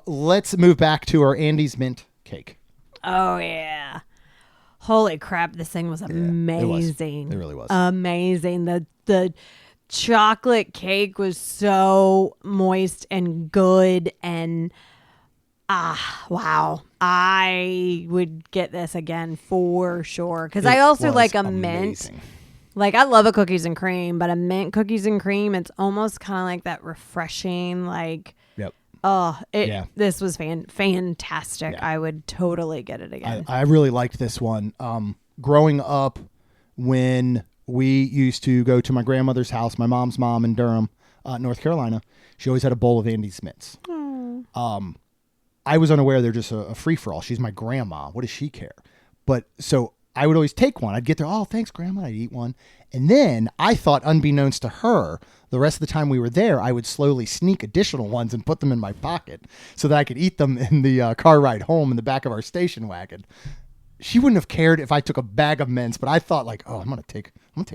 Let's move back to our Andy's mint cake. Oh yeah. Holy crap, this thing was amazing. It really was. Amazing. The chocolate cake was so moist and good and wow. I would get this again for sure cuz I It also was like a mint. amazing. Like I love a cookies and cream, but a mint cookies and cream, it's almost kind of like that refreshing like Yep. this was fantastic. Yeah. I would totally get it again. I really liked this one. Growing up, when we used to go to my grandmother's house, my mom's mom in Durham, North Carolina, she always had a bowl of Andy's mints. I was unaware they're just a free-for-all. She's my grandma. What does she care? But so I would always take one. I'd get there, oh, thanks, Grandma. I'd eat one. And then I thought, unbeknownst to her, the rest of the time we were there, I would slowly sneak additional ones and put them in my pocket so that I could eat them in the car ride home in the back of our station wagon. She wouldn't have cared if I took a bag of mints, but I thought like, oh, I'm gonna take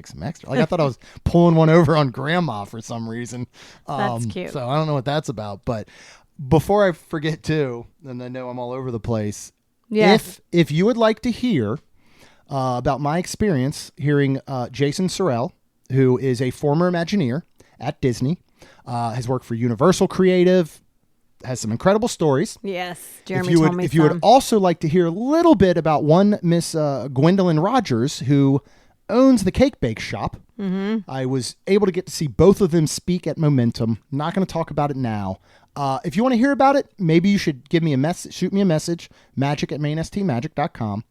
some extra. Like I thought I was pulling one over on Grandma for some reason. That's cute. So I don't know what that's about. But before I forget too, and I know I'm all over the place. Yeah. If you would like to hear about my experience hearing Jason Sorrell, who is a former Imagineer at Disney, has worked for Universal Creative, has some incredible stories. Yes, Jeremy If told me if you would also like to hear a little bit about one Miss Gwendolyn Rogers, who owns the Cake Bake Shop, I was able to get to see both of them speak at Momentum. Not going to talk about it now. If you want to hear about it, maybe you should give me a message. Shoot me a message, magic@mainstmagic.com.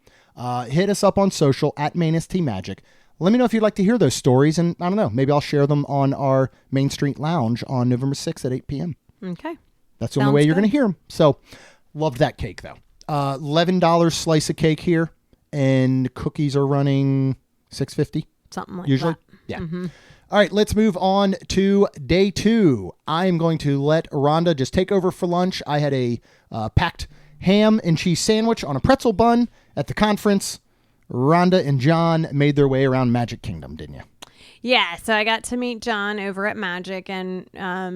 Hit us up on social @mainstmagic. Let me know if you'd like to hear those stories, and I don't know, maybe I'll share them on our Main Street Lounge on November 6th at 8 p.m. Okay. That's the only way you're going to hear them. So, loved that cake, though. $11 slice of cake here, and cookies are running $6.50. Something like usually. that. Yeah. All right, let's move on to day 2. I am going to let Rhonda just take over for lunch. I had a packed ham and cheese sandwich on a pretzel bun at the conference. Rhonda and John made their way around Magic Kingdom, didn't you? Yeah, so I got to meet John over at Magic, and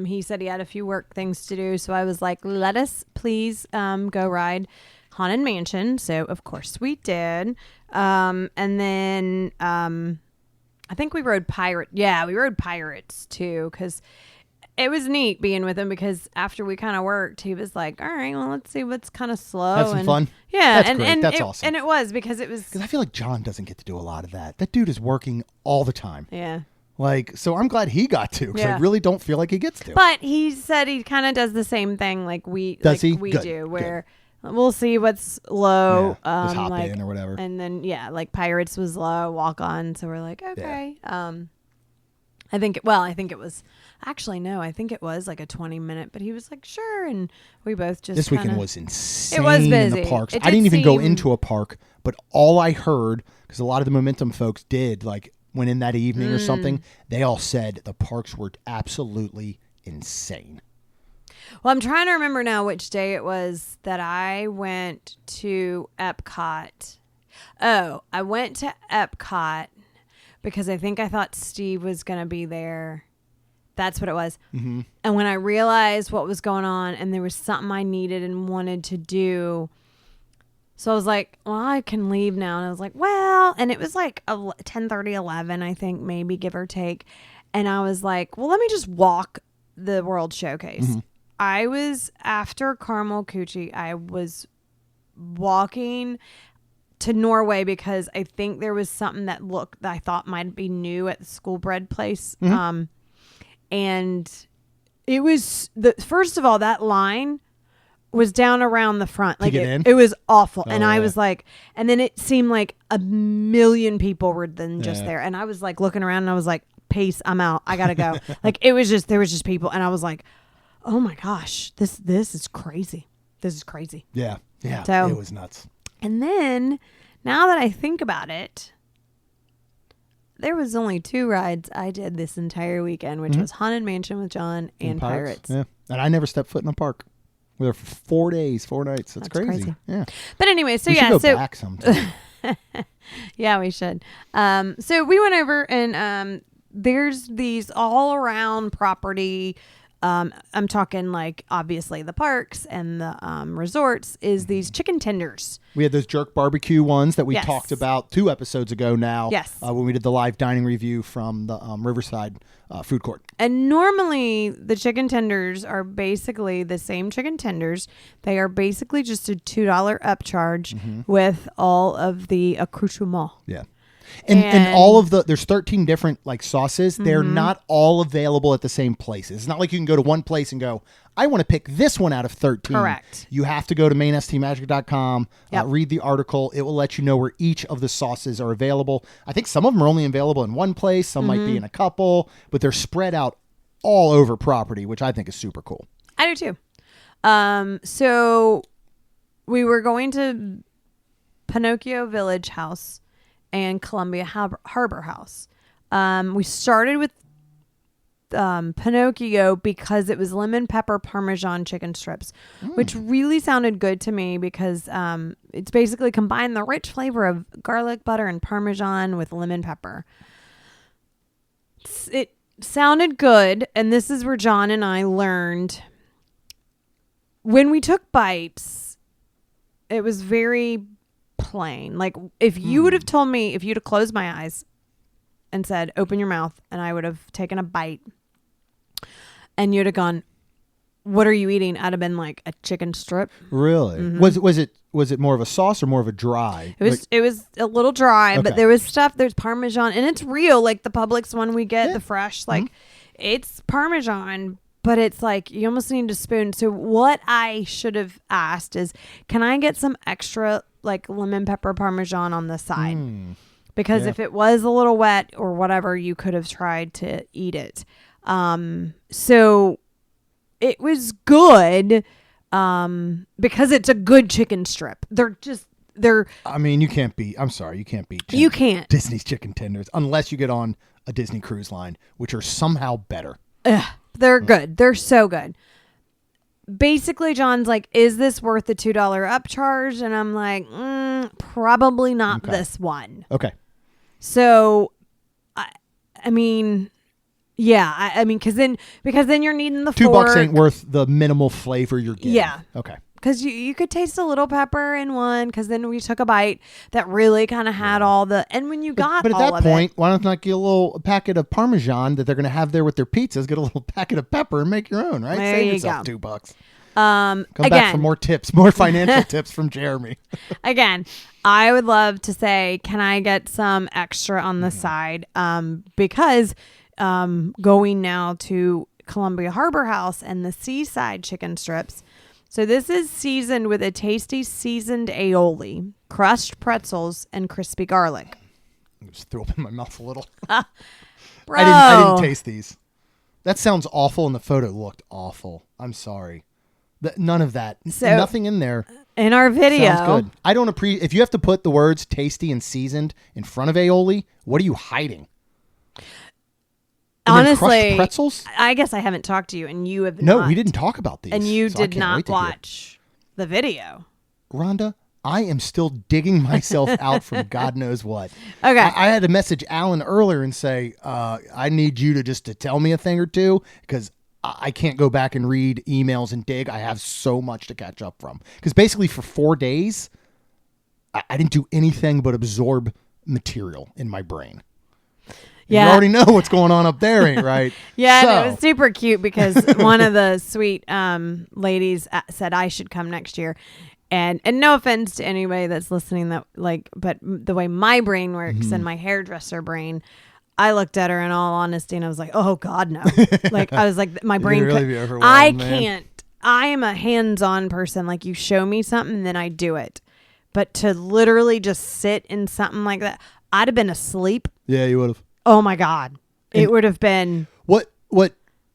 he said he had a few work things to do. So I was like, let us please go ride Haunted Mansion. So, of course, we did. And then I think we rode Pirate. Yeah, we rode Pirates, too, because it was neat being with him, because after we kind of worked, he was like, all right, well, let's see what's kind of slow. Have some fun? Yeah. That's great. That's awesome. And it was, because it was... Because I feel like John doesn't get to do a lot of that. That dude is working all the time. Yeah. Like, so I'm glad he got to, because I really don't feel like he gets to. But he said he kind of does the same thing like we Does he? we Good. do, where we'll see what's low. Yeah, just hop like, in or whatever. And then, like Pirates was low, walk on. So we're like, okay. Yeah. I think it was actually, no, I think it was like a 20-minute, but he was like, sure. And we both just this weekend was insane. It was busy. In the parks. It I didn't even go seem- into a park, but all I heard, because a lot of the Momentum folks did, like went in that evening or something, they all said the parks were absolutely insane. Well, I'm trying to remember now which day it was that I went to Epcot. Oh, I went to Epcot because I think I thought Steve was going to be there. That's what it was. Mm-hmm. And when I realized what was going on and there was something I needed and wanted to do, so I was like, well, I can leave now. And I was like, well, and it was like 10:30, 11, I think, maybe, give or take. And I was like, well, let me just walk the World Showcase. Mm-hmm. I was, after Karamel Küche, I was walking to Norway because I think there was something that I thought might be new at the school bread place. Mm-hmm. And it was, first of all, that line was down around the front. Like it was awful. Oh, and I was like, and then it seemed like a million people were then just there. And I was like looking around and I was like, peace, I'm out. I got to go. Like there was just people. And I was like, oh my gosh, this is crazy. This is crazy. Yeah. Yeah. So, it was nuts. And then now that I think about it, there was only 2 rides I did this entire weekend, which was Haunted Mansion with John and Pirates. Yeah. And I never stepped foot in a park. We were for 4 days, 4 nights. That's crazy. Yeah. But anyway, so we should go back sometime. Yeah, we should. So we went over and there's these all around property. I'm talking like obviously the parks and the resorts is these chicken tenders. We had those jerk barbecue ones that we talked about 2 episodes ago now. Yes. When we did the live dining review from the Riverside food court. And normally the chicken tenders are basically the same chicken tenders. They are basically just a $2 upcharge with all of the accoutrement. Yeah. And all of there's 13 different like sauces. They're not all available at the same places. It's not like you can go to one place and go, I want to pick this one out of 13. Correct. You have to go to mainstmagic.com, read the article. It will let you know where each of the sauces are available. I think some of them are only available in one place. Some might be in a couple, but they're spread out all over property, which I think is super cool. I do too. So we were going to Pinocchio Village House and Columbia Harbor House. We started with Pinocchio because it was lemon pepper Parmesan chicken strips, which really sounded good to me because it's basically combined the rich flavor of garlic butter and Parmesan with lemon pepper. It sounded good, and this is where John and I learned. When we took bites, it was very plain. Like if you would have told me, if you'd have closed my eyes and said open your mouth, and I would have taken a bite and you'd have gone what are you eating? I'd have been like a chicken strip. Really? Mm-hmm. Was it more of a sauce or more of a dry? It was a little dry, Okay. but there was stuff. There's Parmesan, and it's real. Like the Publix one we get, the fresh, like it's Parmesan, but it's like you almost need a spoon. So what I should have asked is, can I get some extra like lemon pepper Parmesan on the side? Because if it was a little wet or whatever, you could have tried to eat it. So it was good. Because it's a good chicken strip. I mean, you can't beat. I'm sorry, you can't beat. You can't. Disney's chicken tenders unless you get on a Disney cruise line, which are somehow better. They're good. They're so good. Basically, John's like, "Is this worth the $2 upcharge?" And I'm like, "Probably not this one." Okay. So, I mean. Yeah, I mean, because then you're needing the fork. $2 ain't worth the minimal flavor you're getting. Yeah. Okay. Because you could taste a little pepper in one. Because then we took a bite that really kind of had all the. And when you got, but at all that of point, it, why not get a little packet of Parmesan that they're going to have there with their pizzas? Get a little packet of pepper and make your own. Right? There Save you yourself go. $2. Come back for more tips, more financial tips from Jeremy. Again, I would love to say, can I get some extra on the side? Because. Going now to Columbia Harbor House and the Seaside chicken strips. So this is seasoned with a tasty seasoned aioli, crushed pretzels, and crispy garlic. I just threw up in my mouth a little. Bro. I didn't taste these. That sounds awful, and the photo looked awful. I'm sorry. None of that. So, nothing in there. In our video. Sounds good. I don't appreciate if you have to put the words tasty and seasoned in front of aioli, what are you hiding? And honestly, pretzels? I guess I haven't talked to you, and you have No, not. we didn't talk about these. And you so did not watch the video. Rhonda, I am still digging myself out from God knows what. Okay. I had to message Alan earlier and say, I need you to tell me a thing or two because I can't go back and read emails and dig. I have so much to catch up from. Because basically for 4 days, I didn't do anything but absorb material in my brain. Yeah. You already know what's going on up there, ain't right? Yeah, so. and it was super cute because one of the sweet ladies said I should come next year. And no offense to anybody that's listening, but the way my brain works and my hairdresser brain, I looked at her in all honesty and I was like, oh God, no. Like I was like, my brain, really be overwhelmed, I man. can't. I am a hands-on person. Like you show me something, then I do it. But to literally just sit in something like that, I'd have been asleep. Yeah, you would have. Oh my God. It would have been. What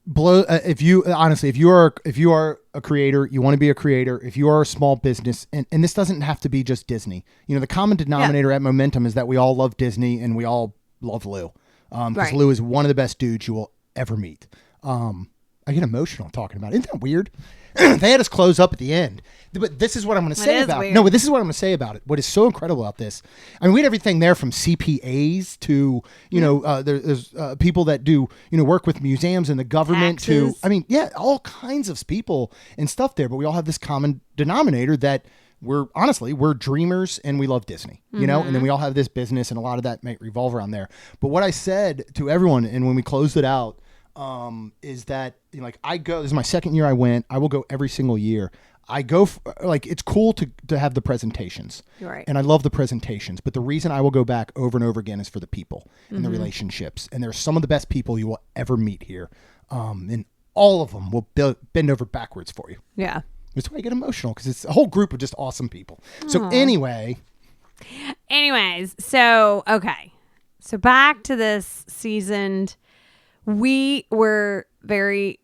blow if you are a creator, you want to be a creator, if you are a small business, and this doesn't have to be just Disney. You know, the common denominator at Momentum is that we all love Disney and we all love Lou. Because Right. Lou is one of the best dudes you will ever meet. I get emotional talking about it. Isn't that weird? They had us close up at the end. But this is what I'm going to say about it. No, but this is what I'm going to say about it. What is so incredible about this, I mean, we had everything there from CPAs to, there's people that do, work with museums and the government Taxes. to, all kinds of people and stuff there. But we all have this common denominator that we're dreamers and we love Disney, and then we all have this business and a lot of that might revolve around there. But what I said to everyone, and when we closed it out, is that I go, this is my second year I went, I will go every single year. I go it's cool to have the presentations, Right. and I love the presentations, but the reason I will go back over and over again is for the people and the relationships. And there's some of the best people you will ever meet here. And all of them will bend over backwards for you. Yeah. That's why I get emotional because it's a whole group of just awesome people. So anyways, so okay. So back to this seasoned. We were very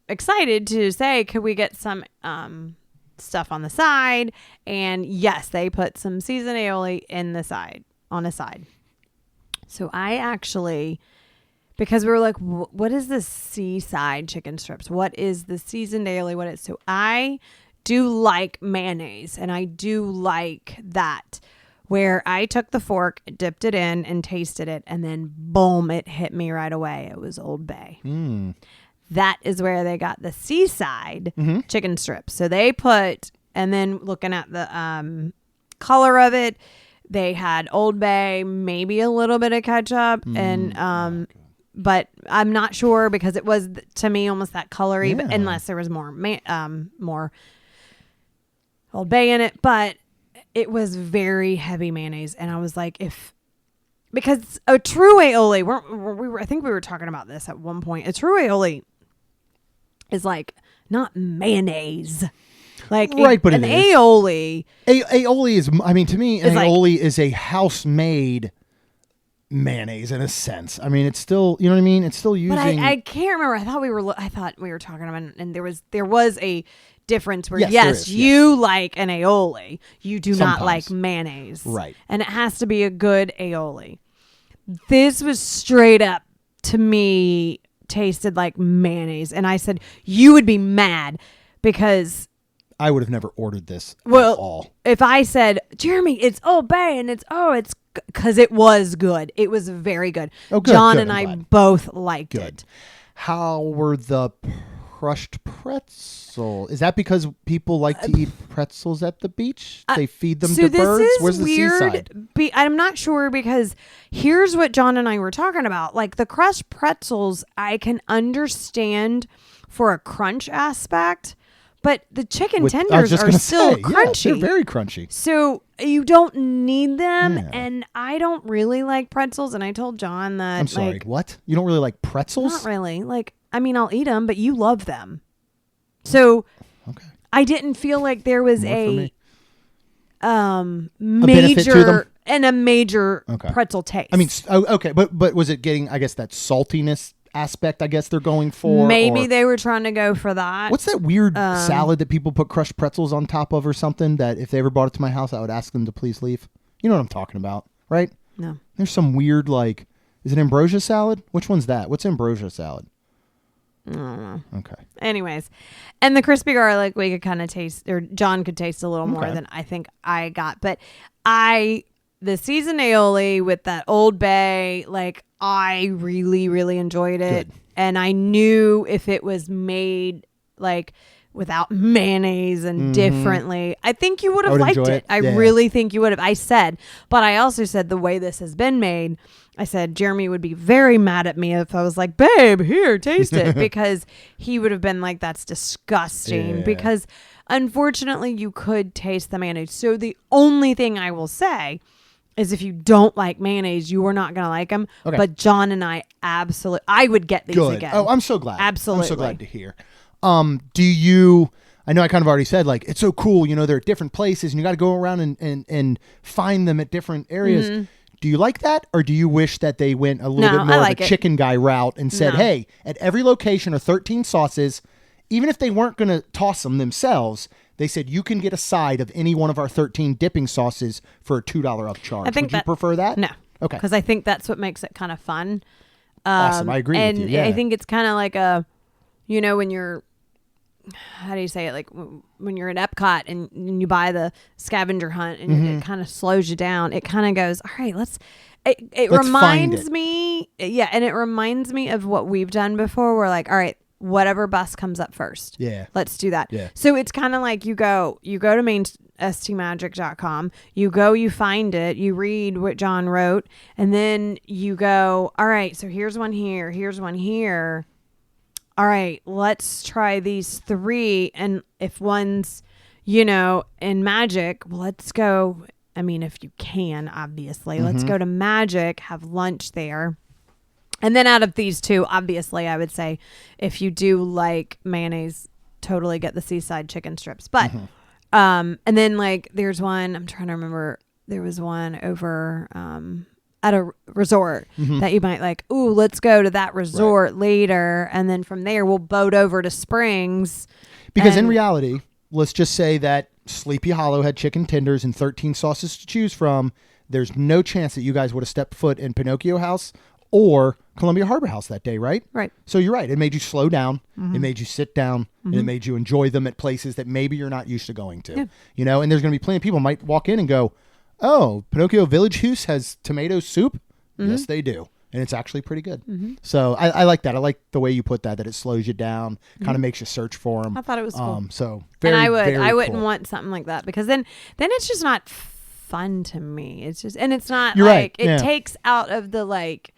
excited to say, could we get some stuff on the side? And yes, they put some seasoned aioli on a side. So I actually, because we were like, what is the seaside chicken strips? What is the seasoned aioli? What is, so I do like mayonnaise, and I do like that where I took the fork, dipped it in, and tasted it, and then boom, it hit me right away. It was Old Bay. That is where they got the seaside chicken strips. So they put, and then looking at the color of it, they had Old Bay, maybe a little bit of ketchup, and but I'm not sure because it was to me almost that colory, but Yeah. unless there was more Old Bay in it, but it was very heavy mayonnaise, and I was like, because a true aioli, I think we were talking about this at one point. A true aioli is like not mayonnaise, like right, but an it is. aioli. Aioli is, I mean, to me, an It's like- aioli is a house-made mayonnaise in a sense. I mean, it's still, you know what I mean? It's still using. But I can't remember. I thought we were talking about, and there was a difference where Yes, there yes, is, you like an aioli, you do not Sometimes. like mayonnaise, Right. And it has to be a good aioli. This was straight up to me tasted like mayonnaise, and I said you would be mad because I would have never ordered this at well, all. if I said Jeremy, it's Old Bay, and it's because it was good. It was very good. Oh, good, John good, and I'm I glad. both liked Good. it. How were the crushed pretzel? Is that because people like to eat pretzels at the beach? They feed them So to this birds? is Where's the weird. seaside? I'm not sure because here's what John and I were talking about. Like the crushed pretzels, I can understand for a crunch aspect, but the chicken I was tenders just are gonna still say, yeah, crunchy. they're very crunchy. So you don't need them, Yeah. and I don't really like pretzels. And I told John that I'm sorry. like, What? You don't really like pretzels? not really. Like, I mean, I'll eat them, but you love them. So Okay. I didn't feel like there was More for a me. benefit to major them? and a major Okay. pretzel taste. I mean, okay, but was it getting, I guess, that saltiness aspect, I guess they're going for? maybe or- they were trying to go for that. What's that weird salad that people put crushed pretzels on top of or something that if they ever brought it to my house, I would ask them to please leave? You know what I'm talking about, right? No. There's some weird, like, is it ambrosia salad? Which one's that? What's ambrosia salad? I don't know. Okay. Anyways, and the crispy garlic we could kind of taste, or John could taste a little more Okay. than I think I got. But the seasoned aioli with that Old Bay, like I really, really enjoyed it. Good. And I knew if it was made like without mayonnaise and differently, I think you would have would liked enjoy it. it. I Yeah. really think you would have. I said, but I also said the way this has been made, I said Jeremy would be very mad at me if I was like, babe, here, taste it, because he would have been like, that's disgusting. Yeah. Because unfortunately, you could taste the mayonnaise. So the only thing I will say is if you don't like mayonnaise, you are not going to like them. Okay. But John and I I would get these Good. again. Oh, I'm so glad. Absolutely. I'm so glad to hear. Do you, I know I kind of already said, like, it's so cool, you know, they're at different places and you got to go around and find them at different areas. Mm-hmm. Do you like that? Or do you wish that they went a little No, bit more I of like a it. chicken guy route and said, No. hey, at every location are 13 sauces. Even if they weren't going to toss them themselves, they said you can get a side of any one of our 13 dipping sauces for a $2 upcharge. I think Would you prefer that? No. Okay. Because I think that's what makes it kind of fun. Awesome. I agree and with you. Yeah. I think it's kind of like when you're, how do you say it? Like when you're at Epcot and you buy the scavenger hunt and it kind of slows you down. It kind of goes, all right, it Let's reminds find it. me. Yeah. And it reminds me of what we've done before. We're like, all right, whatever bus comes up first. Yeah. Let's do that. Yeah. So it's kind of like you go to mainstmagic.com, you find it, you read what John wrote, and then you go, all right, so here's one here, here's one here. All right, let's try these 3. And if one's, in Magic, well, let's go. I mean, if you can, obviously, let's go to Magic, have lunch there. And then out of these 2, obviously, I would say if you do like mayonnaise, totally get the seaside chicken strips. But, and then like there's one, I'm trying to remember, there was one over at a resort that you might like, ooh, let's go to that resort later. And then from there, we'll boat over to Springs. Because in And- reality, let's just say that Sleepy Hollow had chicken tenders and 13 sauces to choose from. There's no chance that you guys would have stepped foot in Pinocchio House or Columbia Harbor House that day, right? Right. So you're right. It made you slow down. It made you sit down. And it made you enjoy them at places that maybe you're not used to going to. Yeah. And there's going to be plenty of people might walk in and go, oh, Pinocchio Village House has tomato soup? Yes, they do. And it's actually pretty good. So I like that. I like the way you put that it slows you down, kind of makes you search for them. I thought it was cool. So very, And very I wouldn't cool. want something like that because then it's just not fun to me. It's just, and it's not You're right, like, it yeah. takes out of the like,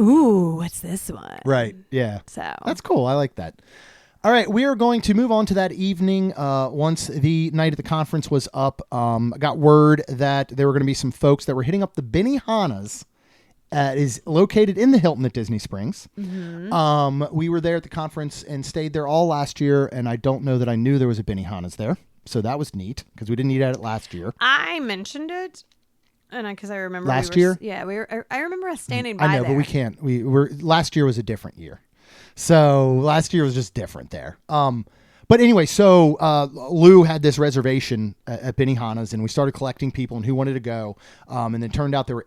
ooh, what's this one? Right. Yeah. So That's cool. I like that. All right, we are going to move on to that evening. Once the night at the conference was up, I got word that there were going to be some folks that were hitting up the Benihana's. Is located in the Hilton at Disney Springs. Mm-hmm. We were there at the conference and stayed there all last year, and I don't know that I knew there was a Benihana's there, so that was neat because we didn't eat at it last year. I mentioned it, and because I remember last year. Yeah, we were. I remember us standing by. I know, there. but we can't. We were last year was a different year. So last year was just different there. But anyway, so Lou had this reservation at Benihana's, and we started collecting people and who wanted to go. And then it turned out there were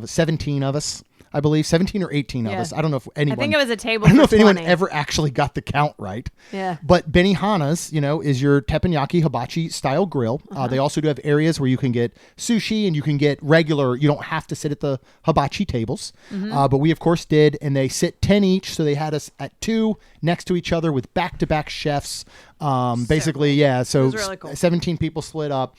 17 of us, I believe, 17 or 18 of us. I don't know if anyone. I think it was a table. I don't know if 20. anyone ever actually got the count right. Yeah. But Benihana's, is your teppanyaki hibachi style grill. They also do have areas where you can get sushi and you can get regular. You don't have to sit at the hibachi tables. Mm-hmm. But we, of course, did. And they sit 10 each. So they had us at 2 next to each other with back-to-back chefs. Basically, cool. yeah. So really cool. 17 people split up.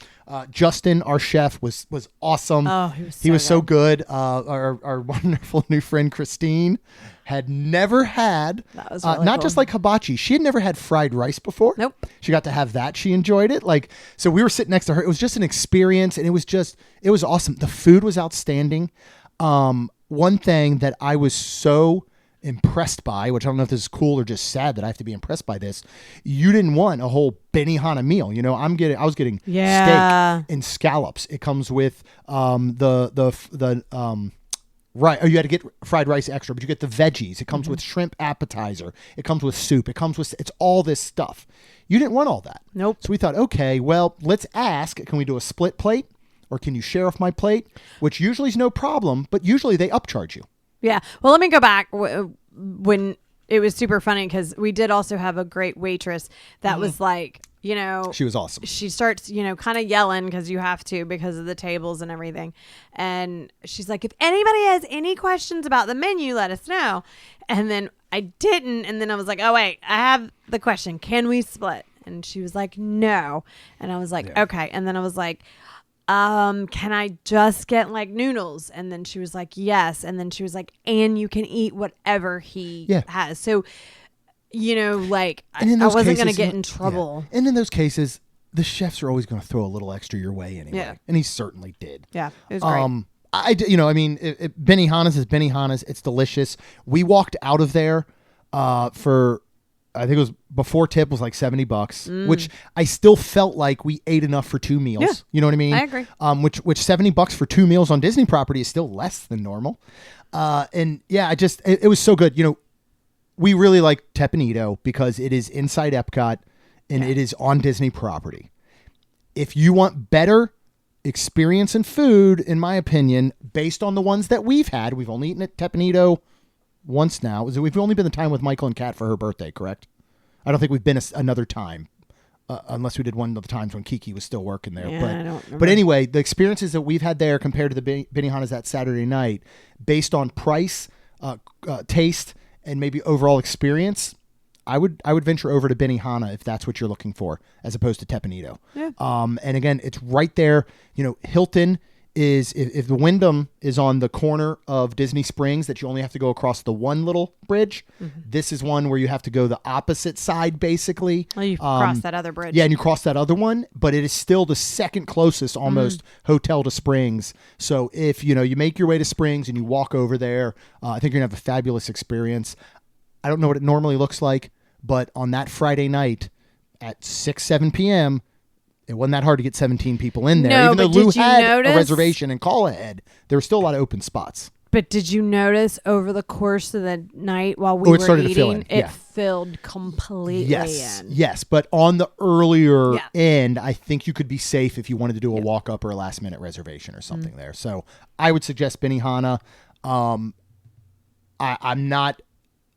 Justin, our chef, was awesome. Oh, he was so good. Our wonderful new friend Christine had never had that was really not cool. just like hibachi. She had never had fried rice before. Nope. She got to have that. She enjoyed it. So we were sitting next to her. It was just an experience, and it was awesome. The food was outstanding. One thing that I was so impressed by, which I don't know if this is cool or just sad that I have to be impressed by this. You didn't want a whole Benihana meal. I was getting steak and scallops. It comes with right. Oh, you had to get fried rice extra, but you get the veggies. It comes with shrimp appetizer. It comes with soup. It's all this stuff. You didn't want all that. Nope. So we thought, okay, well, let's ask, can we do a split plate or can you share off my plate? Which usually is no problem, but usually they upcharge you. Yeah. Well, let me go back when it was super funny because we did also have a great waitress that was like, she was awesome. She starts, kind of yelling because you have to because of the tables and everything. And she's like, if anybody has any questions about the menu, let us know. And then I didn't. And then I was like, oh, wait, I have the question. Can we split? And she was like, no. And I was like, okay. And then I was like, can I just get like noodles? And then she was like, yes. And then she was like, and you can eat whatever he has. So, I wasn't going to get in trouble. Yeah. And in those cases, the chefs are always going to throw a little extra your way anyway. Yeah. And he certainly did. Yeah. It was great. Benihana's is Benihana's. It's delicious. We walked out of there, for, I think it was before tip was like $70, which I still felt like we ate enough for 2 meals. Yeah. You know what I mean? I agree. Which $70 for 2 meals on Disney property is still less than normal. It was so good. We really like Teppanito because it is inside Epcot and it is on Disney property. If you want better experience in food, in my opinion, based on the ones that we've had, we've only eaten at Teppanito once now. We've only been the time with Michael and Kat for her birthday, correct? I don't think we've been another time, unless we did one of the times when Kiki was still working there. Yeah, I don't remember. But anyway, the experiences that we've had there compared to the Benihana's that Saturday night, based on price, taste, and maybe overall experience, I would venture over to Benihana if that's what you're looking for, as opposed to Teppanito. Yeah. And again, it's right there. Hilton is, if the Wyndham is on the corner of Disney Springs that you only have to go across the one little bridge, this is one where you have to go the opposite side, basically. Well, you cross that other bridge. Yeah, and you cross that other one, but it is still the second closest almost hotel to Springs. So if, you make your way to Springs and you walk over there, I think you're going to have a fabulous experience. I don't know what it normally looks like, but on that Friday night at 7 p.m., it wasn't that hard to get 17 people in there. No, even though but Lou did you had notice? A reservation and call ahead, there were still a lot of open spots. But did you notice over the course of the night while we were started to fill eating, in. it filled completely in? Yes. But on the earlier end, I think you could be safe if you wanted to do a walk-up or a last-minute reservation or something there. So I would suggest Benihana. I'm not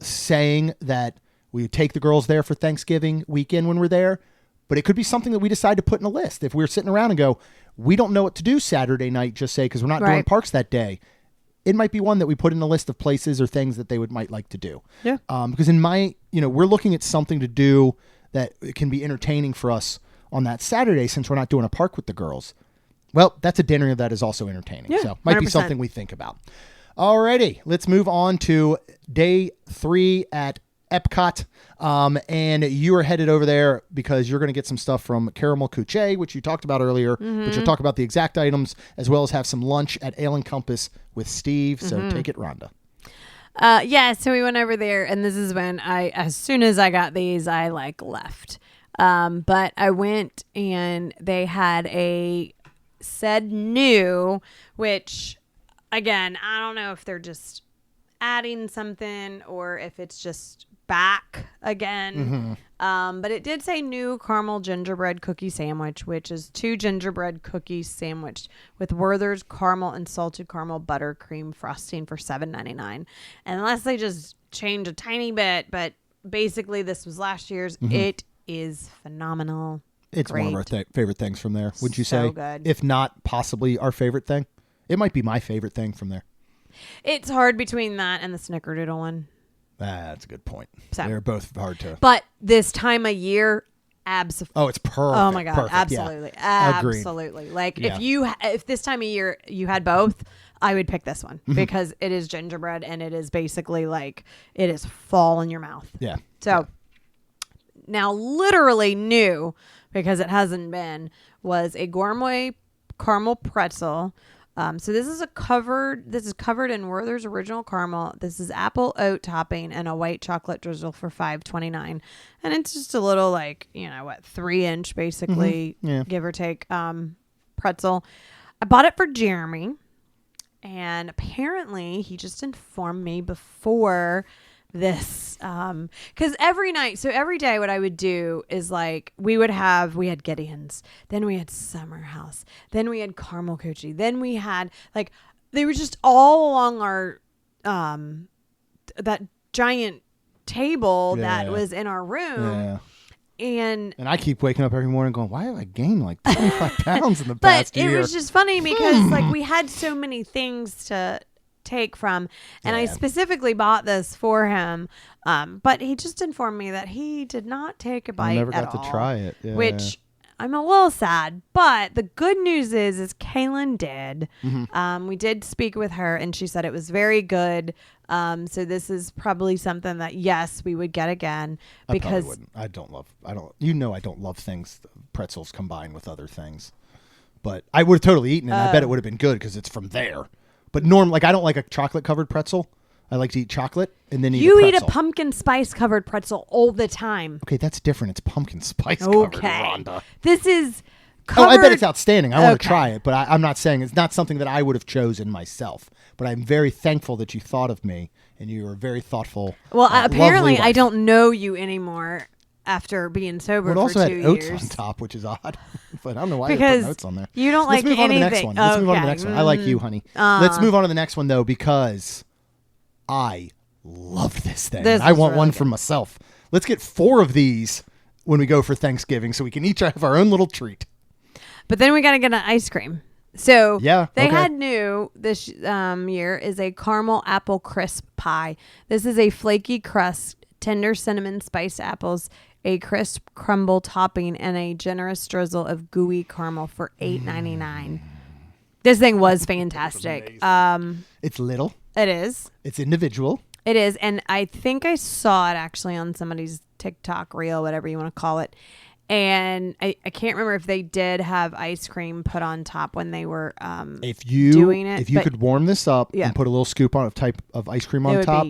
saying that we would take the girls there for Thanksgiving weekend when we're there, but it could be something that we decide to put in a list. If we're sitting around and go, we don't know what to do Saturday night, just say, because we're not doing parks that day. It might be one that we put in a list of places or things that they might like to do. Yeah. Because we're looking at something to do that can be entertaining for us on that Saturday since we're not doing a park with the girls. Well, that's a dinner that is also entertaining. Yeah, so might be 100%. something we think about. Alrighty, let's move on to day 3 at Epcot. And you are headed over there because you're going to get some stuff from Karamel Küche, which you talked about earlier, but you'll talk about the exact items as well as have some lunch at Ale and Compass with Steve. So take it, Rhonda. So we went over there, and this is when as soon as I got these, I left. But I went and they had a said new, which again, I don't know if they're just adding something or if it's just back again. But it did say new caramel gingerbread cookie sandwich, which is 2 gingerbread cookies sandwiched with Werther's caramel and salted caramel buttercream frosting for $7.99. Unless they just change a tiny bit, but basically this was last year's. It is phenomenal. It's Great. one of our favorite things from there, would you So say? good. If not possibly our favorite thing. It might be my favorite thing from there. It's hard between that and the snickerdoodle one. That's a good point. So. They're both hard to... But this time of year, absolutely. Oh, it's perfect. Oh my God. Perfect. Absolutely. Yeah. Agreed. Absolutely. Like Yeah. if this time of year you had both, I would pick this one because it is gingerbread and it is basically it is fall in your mouth. Yeah. So now literally new, because it hasn't been, was a gourmet caramel pretzel. So this is covered in Werther's original caramel. This is apple oat topping and a white chocolate drizzle for $5.29. And it's just a little 3-inch basically, give or take, pretzel. I bought it for Jeremy, and apparently he just informed me before this, because every day what I would do is we had Gideon's, then we had Summer House, then we had Caramel Cookie, then we had they were just all along our that giant table that was in our room. And I keep waking up every morning going, why have I gained 25 pounds in the past year? But it was just funny because we had so many things to take from, and I specifically bought this for him, but he just informed me that he did not take a bite. I never got to try it, which I'm a little sad, but the good news is Kaylin did. We did speak with her, and she said it was very good. So this is probably something that yes, we would get again, because I don't love things, pretzels combined with other things, but I would have totally eaten it. I bet it would have been good because it's from there. But I don't like a chocolate covered pretzel. I like to eat chocolate and then eat a pretzel. You eat a pumpkin spice covered pretzel all the time. Okay, that's different. It's pumpkin spice covered, Rhonda. This is covered. Oh, I bet it's outstanding. I want to try it, but I'm not saying it's not something that I would have chosen myself. But I'm very thankful that you thought of me, and you were very thoughtful. Well, apparently I don't know you anymore after being sober for 2 years. It also had oats on top, which is odd. But I don't know why you put oats on there. You don't Let's move anything. On to the next one. Let's move on to the next one. I like you, honey. Let's move on to the next one, though, because I love this thing. I want really one for myself. Let's get 4 of these when we go for Thanksgiving so we can each have our own little treat. But then we got to get an ice cream. So they had new this year is a caramel apple crisp pie. This is a flaky crust, tender cinnamon spiced apples, a crisp crumble topping, and a generous drizzle of gooey caramel for $8.99. This thing was fantastic. It's little. It is. It's individual. It is. And I think I saw it actually on somebody's TikTok reel, whatever you want to call it. And I can't remember if they did have ice cream put on top when they were doing it. If you could warm this up and put a little scoop of ice cream on top.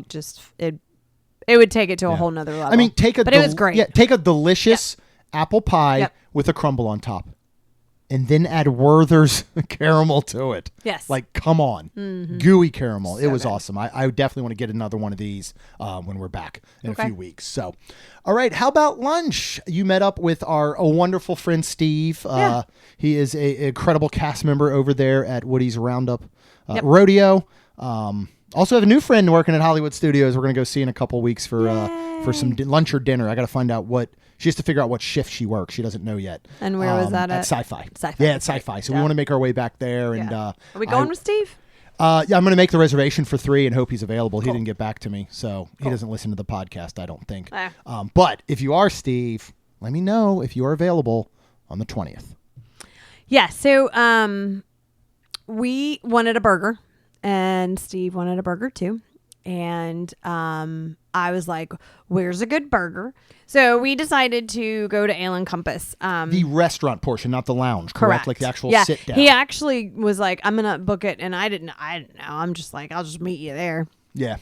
It would take it to a whole nother level. I mean, it was great. Yeah, take a delicious apple pie with a crumble on top. And then add Werther's caramel to it. Yes. Come on. Gooey caramel. So it was good. awesome. I definitely want to get another one of these when we're back in a few weeks. So, all right. How about lunch? You met up with our wonderful friend, Steve. He is an incredible cast member over there at Woody's Roundup Rodeo. Also have a new friend working at Hollywood Studios. We're going to go see in a couple weeks for some lunch or dinner. I got to find out she has to figure out what shift she works. She doesn't know yet. And where was that at? Sci-Fi. Sci-Fi. Yeah, at Sci-Fi. So we want to make our way back there. And are we going with Steve? I'm going to make the reservation for 3 and hope he's available. Cool. He didn't get back to me, so he doesn't listen to the podcast, I don't think. But if you are Steve, let me know if you are available on the 20th. Yeah. So we wanted a burger. and Steve wanted a burger too. And I was like, where's a good burger? So we decided to go to Ale and Compass. The restaurant portion, not the lounge, correct? Like the actual sit down. He actually was like, I'm going to book it. And I didn't know. I'm just like, I'll just meet you there. Yeah.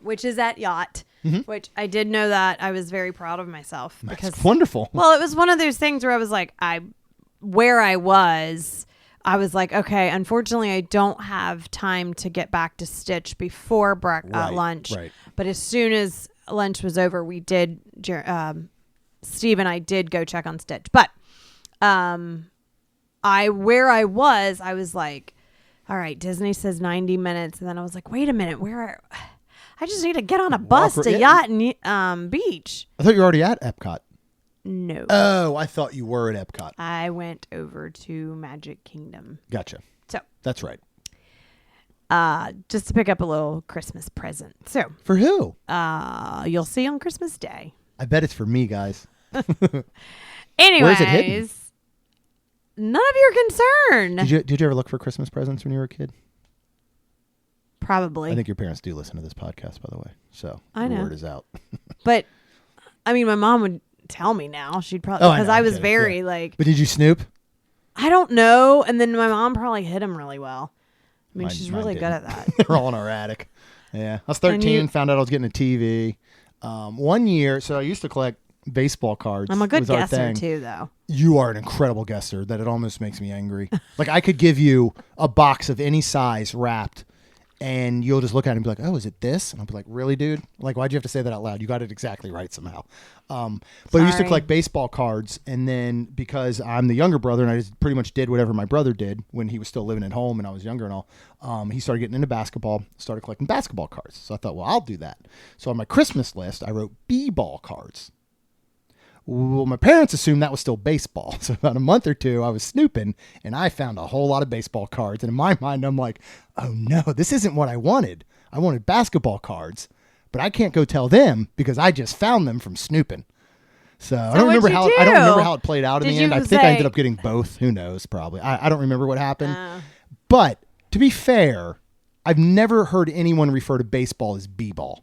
Which is at Yacht, which I did know that. I was very proud of myself. That's wonderful. Well, it was one of those things where I was like, I was like, okay, unfortunately, I don't have time to get back to Stitch before lunch. Right. But as soon as lunch was over, we did, Steve and I did go check on Stitch. But I was like, all right, Disney says 90 minutes. And then I was like, wait a minute, I just need to get on a bus to Yacht and Beach. I thought you were already at Epcot. No. Oh, I thought you were at Epcot. I went over to Magic Kingdom. Gotcha. So that's right. Just to pick up a little Christmas present. So for who? You'll see on Christmas Day. I bet it's for me, guys. Anyways, where is it hidden? None of your concern. Did you ever look for Christmas presents when you were a kid? Probably. I think your parents do listen to this podcast, by the way. So I know. The word is out. But I mean, my mom would tell me now. She'd probably, because I was very like. But did you snoop? I don't know. And then my mom probably hid them really well. I mean, she's really good at that. They're all in our attic. Yeah. I was 13, found out I was getting a TV. 1 year, so I used to collect baseball cards. I'm a good guesser too, though. You are an incredible guesser that it almost makes me angry. Like I could give you a box of any size wrapped, and you'll just look at it and be like, oh, is it this? And I'll be like, really, dude? Like, why'd you have to say that out loud? You got it exactly right somehow. But I used to collect baseball cards, and then because I'm the younger brother and I just pretty much did whatever my brother did when he was still living at home and I was younger and all, he started getting into basketball, started collecting basketball cards. So I thought, well, I'll do that. So on my Christmas list, I wrote B-ball cards. Well, my parents assumed that was still baseball. So about a month or two, I was snooping, and I found a whole lot of baseball cards. And in my mind, I'm like, oh, no, this isn't what I wanted. I wanted basketball cards, but I can't go tell them because I just found them from snooping. So I don't remember how it played out in the end. I think I ended up getting both. Who knows? Probably. I don't remember what happened. But to be fair, I've never heard anyone refer to baseball as b-ball.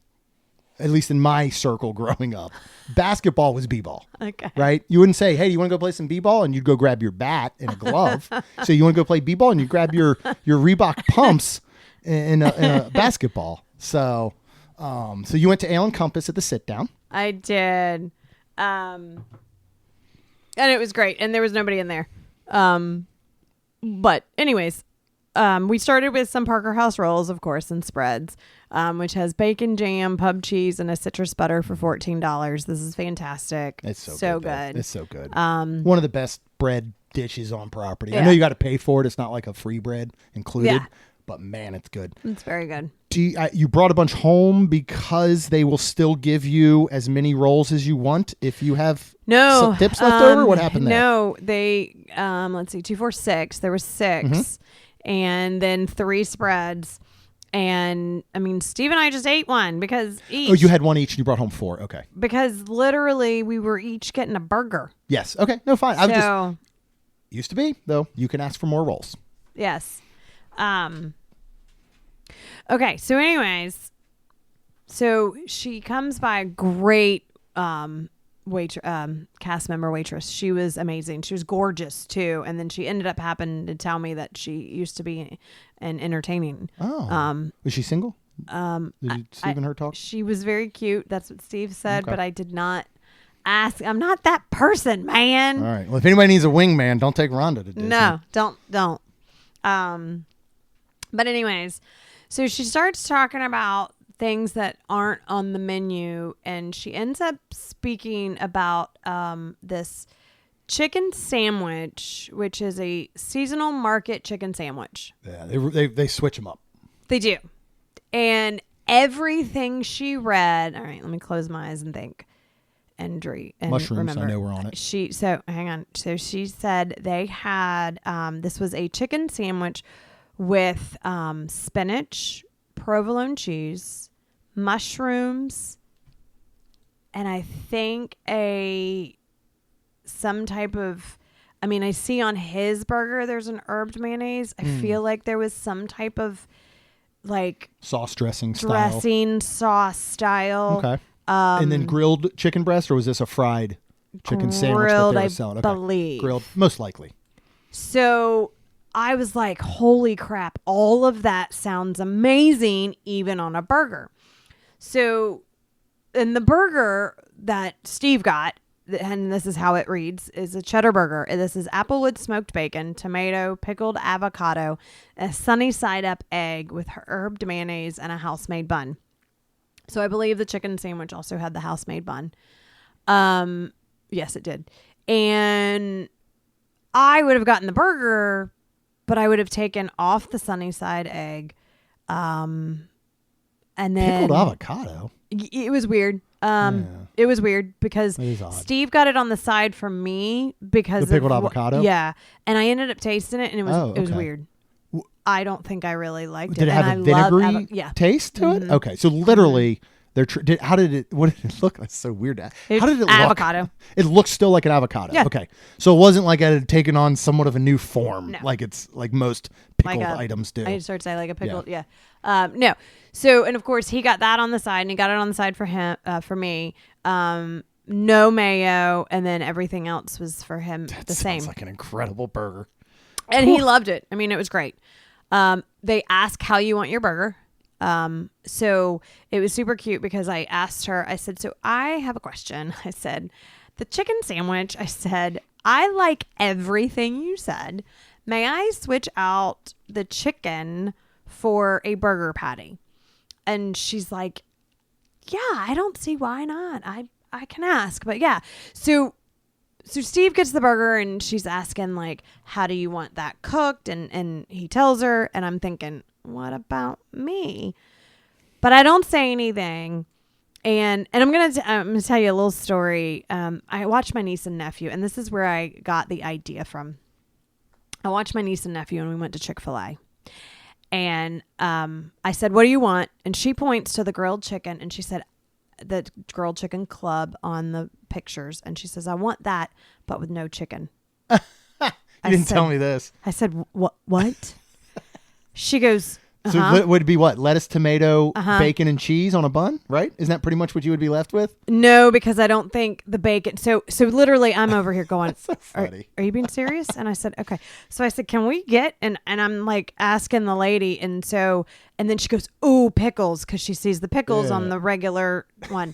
At least in my circle growing up. Basketball was b-ball. Okay. Right? You wouldn't say, hey, you want to go play some b-ball? And you'd go grab your bat and a glove. So you want to go play b-ball? And you grab your Reebok pumps in a basketball. So you went to Ale and Compass at the sit down. I did. And it was great. And there was nobody in there. But anyways, we started with some Parker House rolls, of course, and spreads. Which has bacon, jam, pub cheese, and a citrus butter for $14. This is fantastic. It's so good. It's so good. One of the best bread dishes on property. Yeah. I know you got to pay for it. It's not like a free bread included, but man, it's good. It's very good. You brought a bunch home because they will still give you as many rolls as you want if you have some dips left over? What happened there? No, they, let's see, 2, 4, 6. There was 6 and then 3 spreads. And I mean, Steve and I just ate one because each. Oh, you had one each and you brought home 4. Okay. Because literally we were each getting a burger. Yes. Okay. No, fine. I was just used to be, though. You can ask for more rolls. Yes. Okay. So anyways, so she comes by a great cast member waitress. She was amazing. She was gorgeous too. And then she ended up happening to tell me that she used to be an entertaining. Oh. Was she single? Did Steve and her talk? She was very cute. That's what Steve said, but I did not ask. I'm not that person, man. All right. Well, if anybody needs a wingman, don't take Rhonda to Disney. No, don't. But anyways, so she starts talking about things that aren't on the menu, and she ends up speaking about this chicken sandwich, which is a seasonal market chicken sandwich. Yeah, they switch them up. They do. And everything she read, all right, let me close my eyes and think. And mushrooms, remember, I know we're on it. Hang on. So she said they had, this was a chicken sandwich with spinach, provolone cheese, mushrooms, and I think some type of, I mean, I see on his burger there's an herbed mayonnaise. I feel like there was some type of like sauce dressing style. Sauce style. Okay. And then grilled chicken breast, or was this a fried chicken sandwich that they were selling? Okay. Believe. Grilled, most likely. So I was like, holy crap, all of that sounds amazing, even on a burger. So, and the burger that Steve got, and this is how it reads, is a cheddar burger. This is applewood smoked bacon, tomato, pickled avocado, a sunny side up egg with herbed mayonnaise, and a house-made bun. So I believe the chicken sandwich also had the house-made bun. Yes, it did. And I would have gotten the burger, but I would have taken off the sunny side egg. And then pickled avocado. It was weird. It was weird because Steve got it on the side for me because the pickled avocado. Yeah, and I ended up tasting it, and it was weird. I don't think I really liked it. Did it have a vinegary taste to it? Okay, so literally, how did it? What did it look? That's so weird. How did it look? Avocado. It looked still like an avocado. Yeah. Okay, so it wasn't like it had taken on somewhat of a new form, No. like it's like most pickled items do. I started to say like a pickled. Yeah. No. So, and of course, he got that on the side, and he got it on the side for him, for me. No mayo, and then everything else was for him the same. Sounds like an incredible burger. And he loved it. I mean, it was great. They ask how you want your burger. So it was super cute because I asked her, I said, so I have a question. I said, the chicken sandwich, I said, I like everything you said. May I switch out the chicken for a burger patty? And she's like, yeah, I don't see why not. I can ask, but yeah. So Steve gets the burger and she's asking like, how do you want that cooked? And he tells her, and I'm thinking, what about me? But I don't say anything. And I'm going to tell you a little story. I watched my niece and nephew, and this is where I got the idea from. I watched my niece and nephew and we went to Chick-fil-A. And I said, what do you want? And she points to the grilled chicken, and she said, the grilled chicken club on the pictures. And she says, I want that, but with no chicken. You didn't tell me this. I said, what? She goes, So it would be what? Lettuce, tomato, bacon, and cheese on a bun, right? Isn't that pretty much what you would be left with? No, because I don't think the bacon. So literally, I'm over here going, so funny. Are you being serious? And I said, okay. So I said, can we get, and I'm like asking the lady. And then she goes, ooh, pickles, because she sees the pickles on the regular one.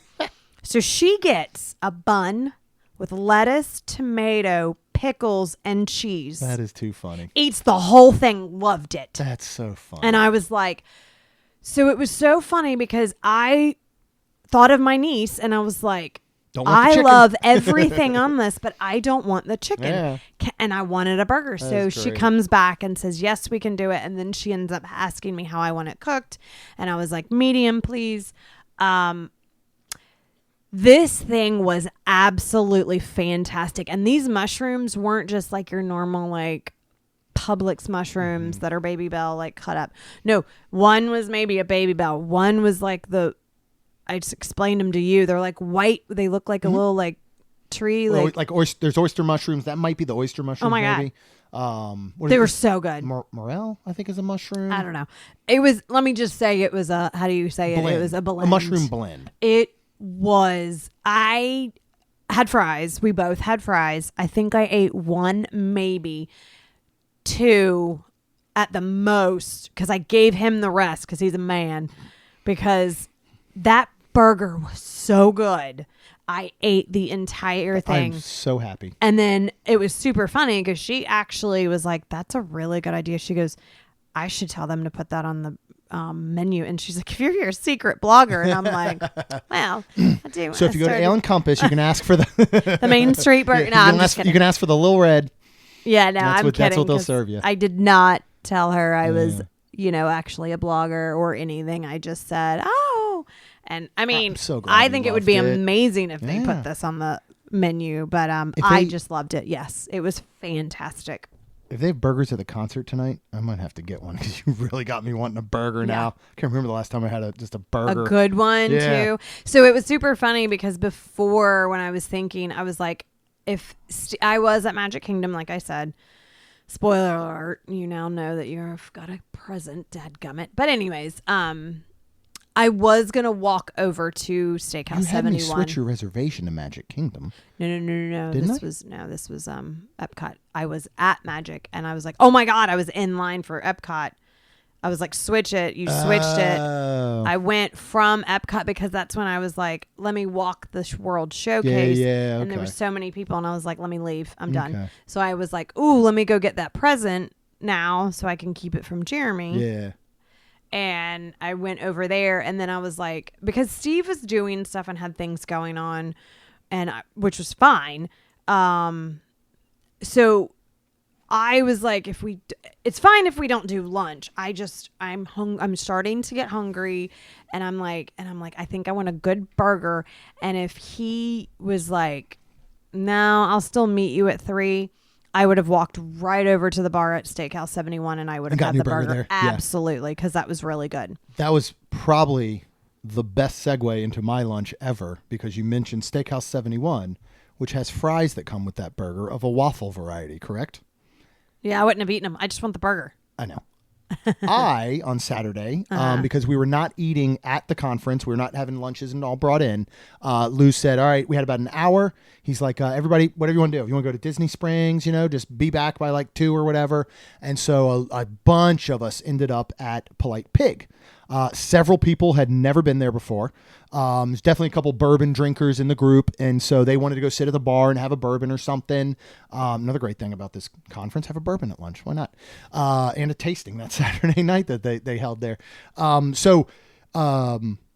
So she gets a bun with lettuce, tomato, pickles, and cheese. That is too funny. Eats the whole thing, loved it. That's so funny. And I was like, so it was so funny because I thought of my niece and I was like, I love everything on this, but I don't want the chicken. Yeah. And I wanted a burger. So she comes back and says, yes, we can do it. And then she ends up asking me how I want it cooked. And I was like, medium, please. This thing was absolutely fantastic. And these mushrooms weren't just like your normal, like Publix mushrooms that are Baby Bell, like cut up. No, one was maybe a Baby Bell. One was like I just explained them to you. They're like white. They look like a little like tree. Like oyster, there's oyster mushrooms. That might be the oyster mushrooms. Oh my maybe. God. They were so good. Morel, I think, is a mushroom. I don't know. It was, let me just say it was a, how do you say it? Blend. It was a blend. A mushroom blend. I had fries. We both had fries. I think I ate one, maybe two at the most, because I gave him the rest because he's a man, because that burger was so good. I ate the entire thing. I'm so happy. And then it was super funny because she actually was like, that's a really good idea. She goes, I should tell them to put that on the menu. And she's like, if you're your secret blogger. And I'm like, well, I do. So if you go to Ale and Compass, you can ask for the Main Street burger. No, I'm just kidding. You can ask for the Little Red. Yeah, no, I'm kidding. That's what they'll serve you. I did not tell her I was, actually a blogger or anything. I just said, oh. And I mean, so glad I think it would be it. amazing if they put this on the menu. But I just loved it. Yes, it was fantastic. If they have burgers at the concert tonight, I might have to get one because you really got me wanting a burger now. I can't remember the last time I had just a burger. A good one, too. So it was super funny because before, when I was thinking, I was like, if I was at Magic Kingdom, like I said, Spoiler alert, you now know that you've got a present, dadgummit. But anyways, I was going to walk over to Steakhouse 71. You had me switch your reservation to Magic Kingdom. No. Didn't This was Epcot. I was at Magic and I was like, oh my God, I was in line for Epcot. I was like, switch it. You switched it. I went from Epcot because that's when I was like, let me walk the World Showcase. Yeah, And there were so many people and I was like, let me leave. I'm done. So I was like, ooh, let me go get that present now so I can keep it from Jeremy. Yeah. And I went over there and then I was like, because Steve was doing stuff and had things going on and which was fine. So I was like, it's fine if we don't do lunch. I'm starting to get hungry and I'm like, I think I want a good burger. And if he was like, no, I'll still meet you at 3, I would have walked right over to the bar at Steakhouse 71 and I would have had the burger there. Absolutely, because that was really good. That was probably the best segue into my lunch ever because you mentioned Steakhouse 71, which has fries that come with that burger of a waffle variety, correct? Yeah, I wouldn't have eaten them. I just want the burger. I know. On Saturday, because we were not eating at the conference, we were not having lunches and all brought in, Lou said, all right, we had about an hour. He's like, everybody, whatever you want to do. If you want to go to Disney Springs, just be back by like 2 or whatever. And so a bunch of us ended up at Polite Pig. Several people had never been there before. There's definitely a couple bourbon drinkers in the group. And so they wanted to go sit at the bar and have a bourbon or something. Another great thing about this conference, have a bourbon at lunch. Why not? And a tasting that Saturday night that they held there. What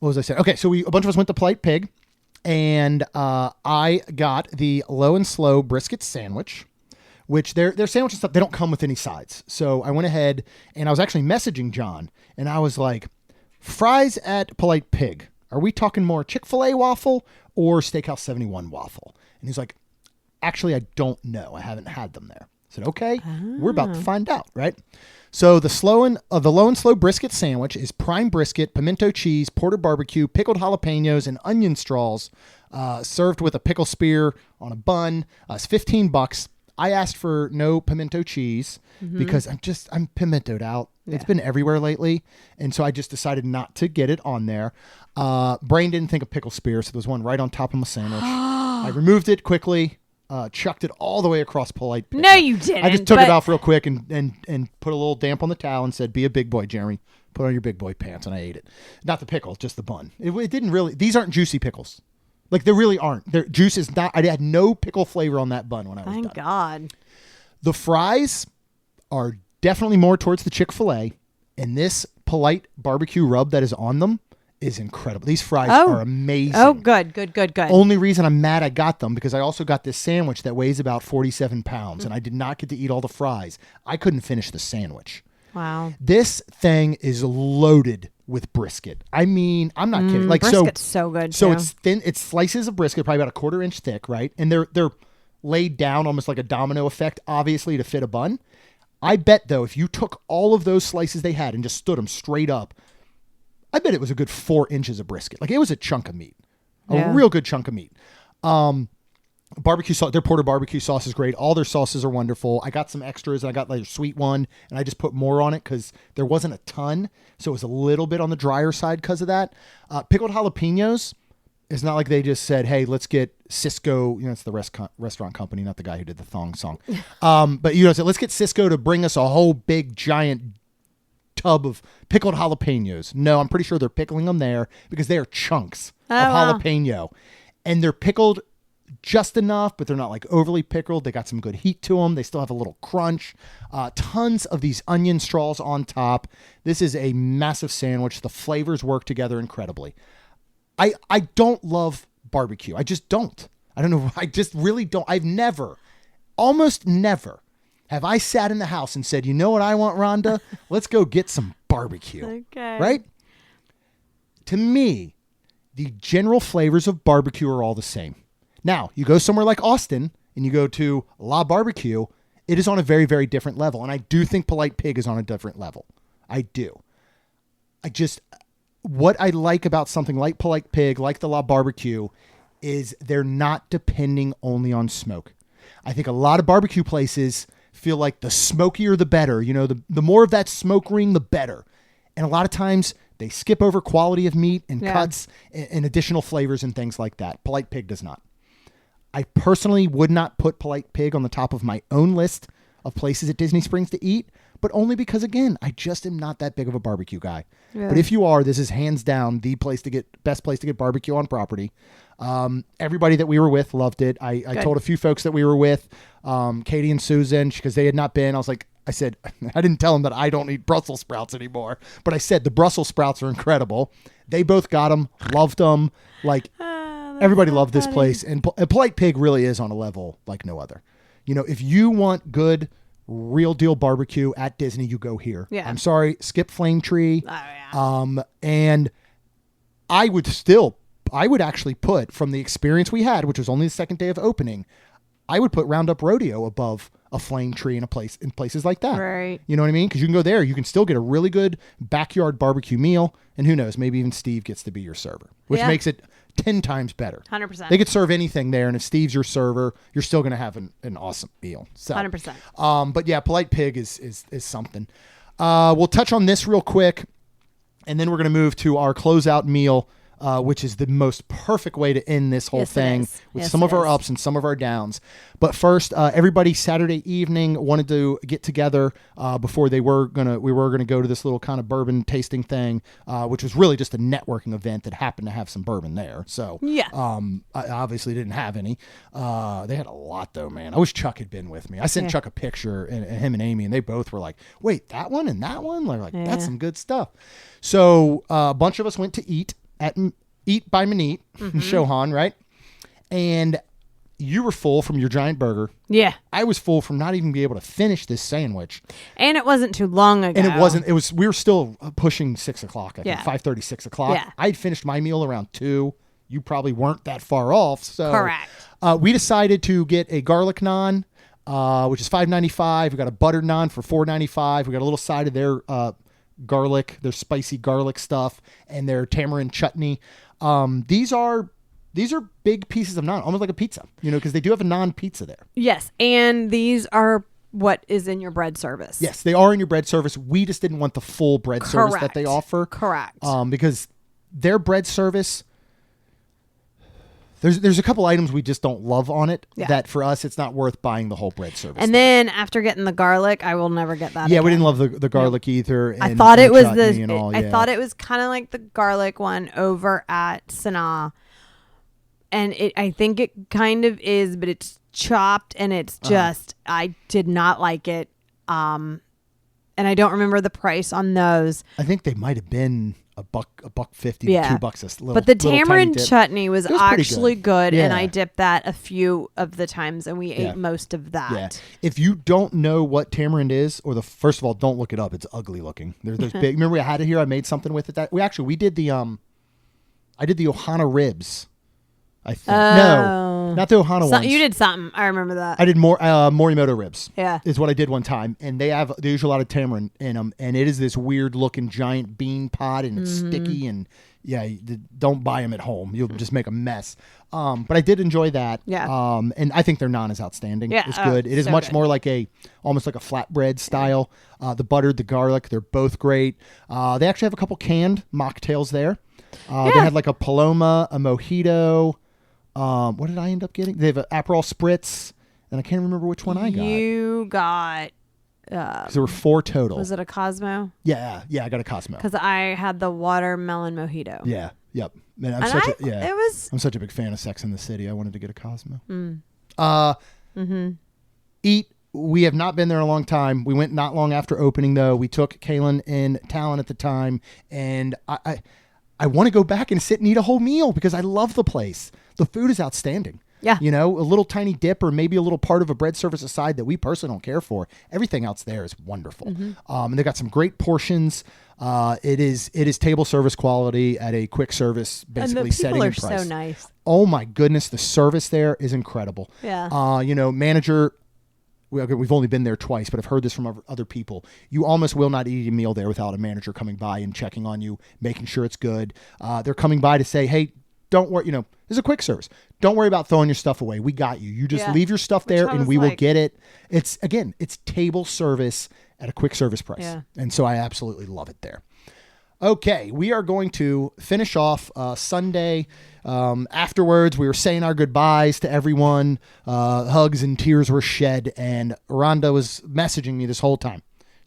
was I saying? Okay. So a bunch of us went to Polite Pig and I got the low and slow brisket sandwich, which their sandwich and stuff, they don't come with any sides. So I went ahead and I was actually messaging John and I was like, fries at Polite Pig. Are we talking more Chick-fil-A waffle or Steakhouse 71 waffle? And he's like, actually, I don't know. I haven't had them there. I said, okay, we're about to find out, right? So the low and slow brisket sandwich is prime brisket, pimento cheese, porter barbecue, pickled jalapenos, and onion straws, served with a pickle spear on a bun. It's $15. I asked for no pimento cheese because I'm pimentoed out. Yeah. It's been everywhere lately. And so I just decided not to get it on there. Brain didn't think of pickle spear. So there's one right on top of my sandwich. I removed it quickly, chucked it all the way across Polite Pig. No, you didn't. I just took it off real quick and put a little damp on the towel and said, be a big boy, Jeremy. Put on your big boy pants. And I ate it. Not the pickle, just the bun. It didn't really, these aren't juicy pickles. Like, they really aren't. Their juice is not. I had no pickle flavor on that bun when I was done. Thank God. The fries are definitely more towards the Chick-fil-A, and this Polite barbecue rub that is on them is incredible. These fries are amazing. Oh, good. Only reason I'm mad I got them because I also got this sandwich that weighs about 47 pounds, and I did not get to eat all the fries. I couldn't finish the sandwich. Wow. This thing is loaded with brisket. I mean, I'm not kidding. Like, brisket's so good. So too. it's thin. It's slices of brisket, probably about 1/4 inch thick, right? And they're laid down almost like a domino effect, obviously, to fit a bun. I bet though, if you took all of those slices they had and just stood them straight up, I bet it was a good 4 inches of brisket. Like, it was a chunk of meat, a real good chunk of meat. Barbecue sauce, their porter barbecue sauce is great. All their sauces are wonderful. I got some extras and I got like a sweet one and I just put more on it because there wasn't a ton. So it was a little bit on the drier side because of that. Pickled jalapenos, it's not like they just said, hey, let's get Cisco. It's the restaurant company, not the guy who did the thong song. But so let's get Cisco to bring us a whole big giant tub of pickled jalapenos. No, I'm pretty sure they're pickling them there because they are chunks of jalapeno. And they're pickled just enough, but they're not like overly pickled. They got some good heat to them. They still have a little crunch. Tons of these onion straws on top. This is a massive sandwich. The flavors work together incredibly. I don't love barbecue. I just don't. I don't know. I just really don't. Almost never have I sat in the house and said, you know what I want, Rhonda? Let's go get some barbecue. Okay. Right? To me, the general flavors of barbecue are all the same. Now, you go somewhere like Austin and you go to La Barbecue, it is on a very, very different level. And I do think Polite Pig is on a different level. I do. What I like about something like Polite Pig, like the La Barbecue, is they're not depending only on smoke. I think a lot of barbecue places, feel like the smokier the better. You know, the more of that smoke ring, the better. And a lot of times they skip over quality of meat and cuts and additional flavors and things like that. Polite Pig does not. I personally would not put Polite Pig on the top of my own list of places at Disney Springs to eat, but only because, again, I just am not that big of a barbecue guy. Yeah. But if you are, this is hands down the best place to get barbecue on property. Everybody that we were with loved it. I told a few folks that we were with, Katie and Susan, because they had not been. I said, I didn't tell them that I don't eat Brussels sprouts anymore, but I said the Brussels sprouts are incredible. They both got them, loved them. Like everybody loved this place, and Polite Pig really is on a level like no other. You know, if you want good, real deal barbecue at Disney, you go here. Yeah. I'm sorry, skip Flame Tree. Oh, yeah. And I would actually put, from the experience we had, which was only the second day of opening, I would put Roundup Rodeo above a Flame Tree in places like that. Right. You know what I mean? Because you can go there, you can still get a really good backyard barbecue meal, and who knows, maybe even Steve gets to be your server, which makes it 10 times better. 100%. They could serve anything there, and if Steve's your server, you're still going to have an awesome meal. So, 100%. But yeah, Polite Pig is something. We'll touch on this real quick, and then we're going to move to our closeout meal, which is the most perfect way to end this whole thing with some of our ups and some of our downs. But first, everybody Saturday evening wanted to get together before we were gonna go to this little kind of bourbon tasting thing, which was really just a networking event that happened to have some bourbon there. So I obviously didn't have any. They had a lot though, man. I wish Chuck had been with me. I sent Chuck a picture, and him and Amy, and they both were like, "Wait, that one and that one?" They're like, "That's some good stuff." So a bunch of us went to eat at Eat by Maneet Chauhan, right? And you were full from your giant burger. Yeah. I was full from not even being able to finish this sandwich. And it wasn't too long ago. And we were still pushing 6 o'clock, I think, 5:30, 6 o'clock. Yeah. I'd finished my meal around 2. You probably weren't that far off. So correct. We decided to get a garlic naan, which is $5.95. We got a butter naan for $4.95. We got a little side of their garlic, their spicy garlic stuff, and their tamarind chutney. These are big pieces of naan, almost like a pizza, because they do have a naan pizza there. Yes, and these are what is in your bread service. Yes, they are in your bread service. We just didn't want the full bread service that they offer. Correct. Because their bread service, there's a couple items we just don't love on it that for us it's not worth buying the whole bread service. And then after getting the garlic, I will never get that. Yeah, again. We didn't love the garlic either. I thought it was I thought it was kind of like the garlic one over at Sanaa, and I think it kind of is, but it's chopped and it's just I did not like it. And I don't remember the price on those. I think they might have been $1.50 to $2 but the tamarind chutney was actually good and I dipped that a few of the times and we ate most of that. Yeah. If you don't know what tamarind is, or first of all, don't look it up. It's ugly looking. There's big. Remember I had it here. I made something with it that we did the I did the Ohana ribs. I think no, not the Ohana ones. You did something. I remember that. I did Morimoto ribs. Yeah, is what I did one time, and they use a lot of tamarind in them, and it is this weird looking giant bean pot, and it's sticky, and don't buy them at home. You'll just make a mess. But I did enjoy that. Yeah. And I think their naan is outstanding. Yeah, it's good. It is so much more like almost like a flatbread style. The butter, the garlic, they're both great. They actually have a couple canned mocktails there. They had like a Paloma, a Mojito. What did I end up getting? They have an Aperol Spritz, and I can't remember which one I got. You got... Because there were 4 total. Was it a Cosmo? Yeah, I got a Cosmo. Because I had the watermelon mojito. Yeah, yep. Man, I'm such a big fan of Sex and the City. I wanted to get a Cosmo. Eat. We have not been there in a long time. We went not long after opening, though. We took Kaylin and Talon at the time, and I want to go back and sit and eat a whole meal because I love the place. The food is outstanding. Yeah. A little tiny dip or maybe a little part of a bread service aside that we personally don't care for. Everything else there is wonderful. And they got some great portions. It is table service quality at a quick service, basically setting and price. And the people are so nice. Oh my goodness. The service there is incredible. Yeah. Manager, we've only been there twice, but I've heard this from other people. You almost will not eat a meal there without a manager coming by and checking on you, making sure it's good. They're coming by to say, hey, don't worry, it's a quick service. Don't worry about throwing your stuff away. We got you. You just leave your stuff there and we will get it. It's table service at a quick service price. Yeah. And so I absolutely love it there. Okay, we are going to finish off Sunday. Afterwards, we were saying our goodbyes to everyone. Hugs and tears were shed. And Rhonda was messaging me this whole time.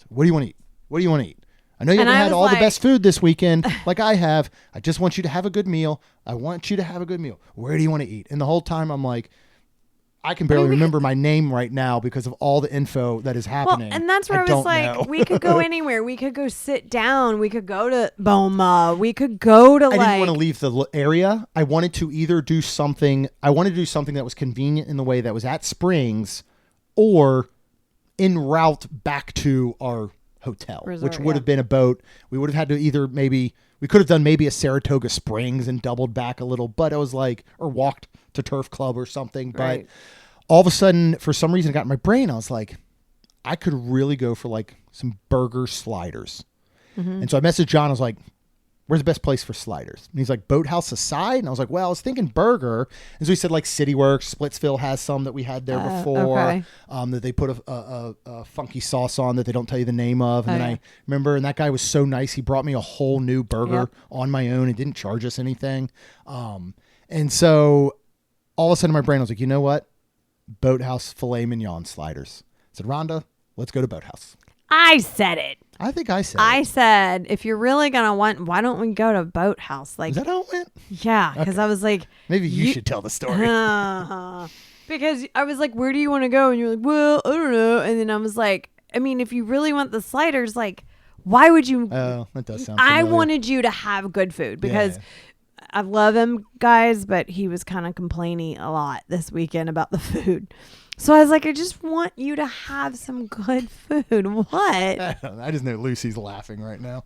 What do you want to eat? What do you want to eat? I know you haven't had all the best food this weekend like I have. I just want you to have a good meal. I want you to have a good meal. Where do you want to eat? And the whole time I'm like, I can barely remember my name right now because of all the info that is happening. Well, and that's where I was like, we could go anywhere. We could go sit down. We could go to Boma. We could go to I didn't want to leave the area. I wanted to either do something. I wanted to do something that was convenient in the way that was at Springs or en route back to our hotel, which would have been a boat. We would have had to we could have done maybe a Saratoga Springs and doubled back a little, but I was like, or walked to Turf Club or something. But all of a sudden, for some reason, it got in my brain. I was like, I could really go for like some burger sliders. And so I messaged John. I was like, where's the best place for sliders? And he's like, Boathouse aside. And I was like, well, I was thinking burger. And so he said like City Works, Splitsville has some that we had there before, that they put a funky sauce on that they don't tell you the name of. And then I remember, and that guy was so nice. He brought me a whole new burger on my own and didn't charge us anything. And so all of a sudden in my brain, I was like, you know what? Boathouse filet mignon sliders. I said, Rhonda, let's go to Boathouse. I said it. I think I said I said, if you're really going to why don't we go to Boathouse? Like, is that how it went? Yeah, because I was like... Maybe you should tell the story. Because I was like, where do you want to go? And you're like, well, I don't know. And then I was like, I mean, if you really want the sliders, like, why would you... Oh, that does sound familiar. I wanted you to have good food because... I love him, guys, but he was kind of complaining a lot this weekend about the food. So I was like, I just want you to have some good food. What? I just know Lucy's laughing right now.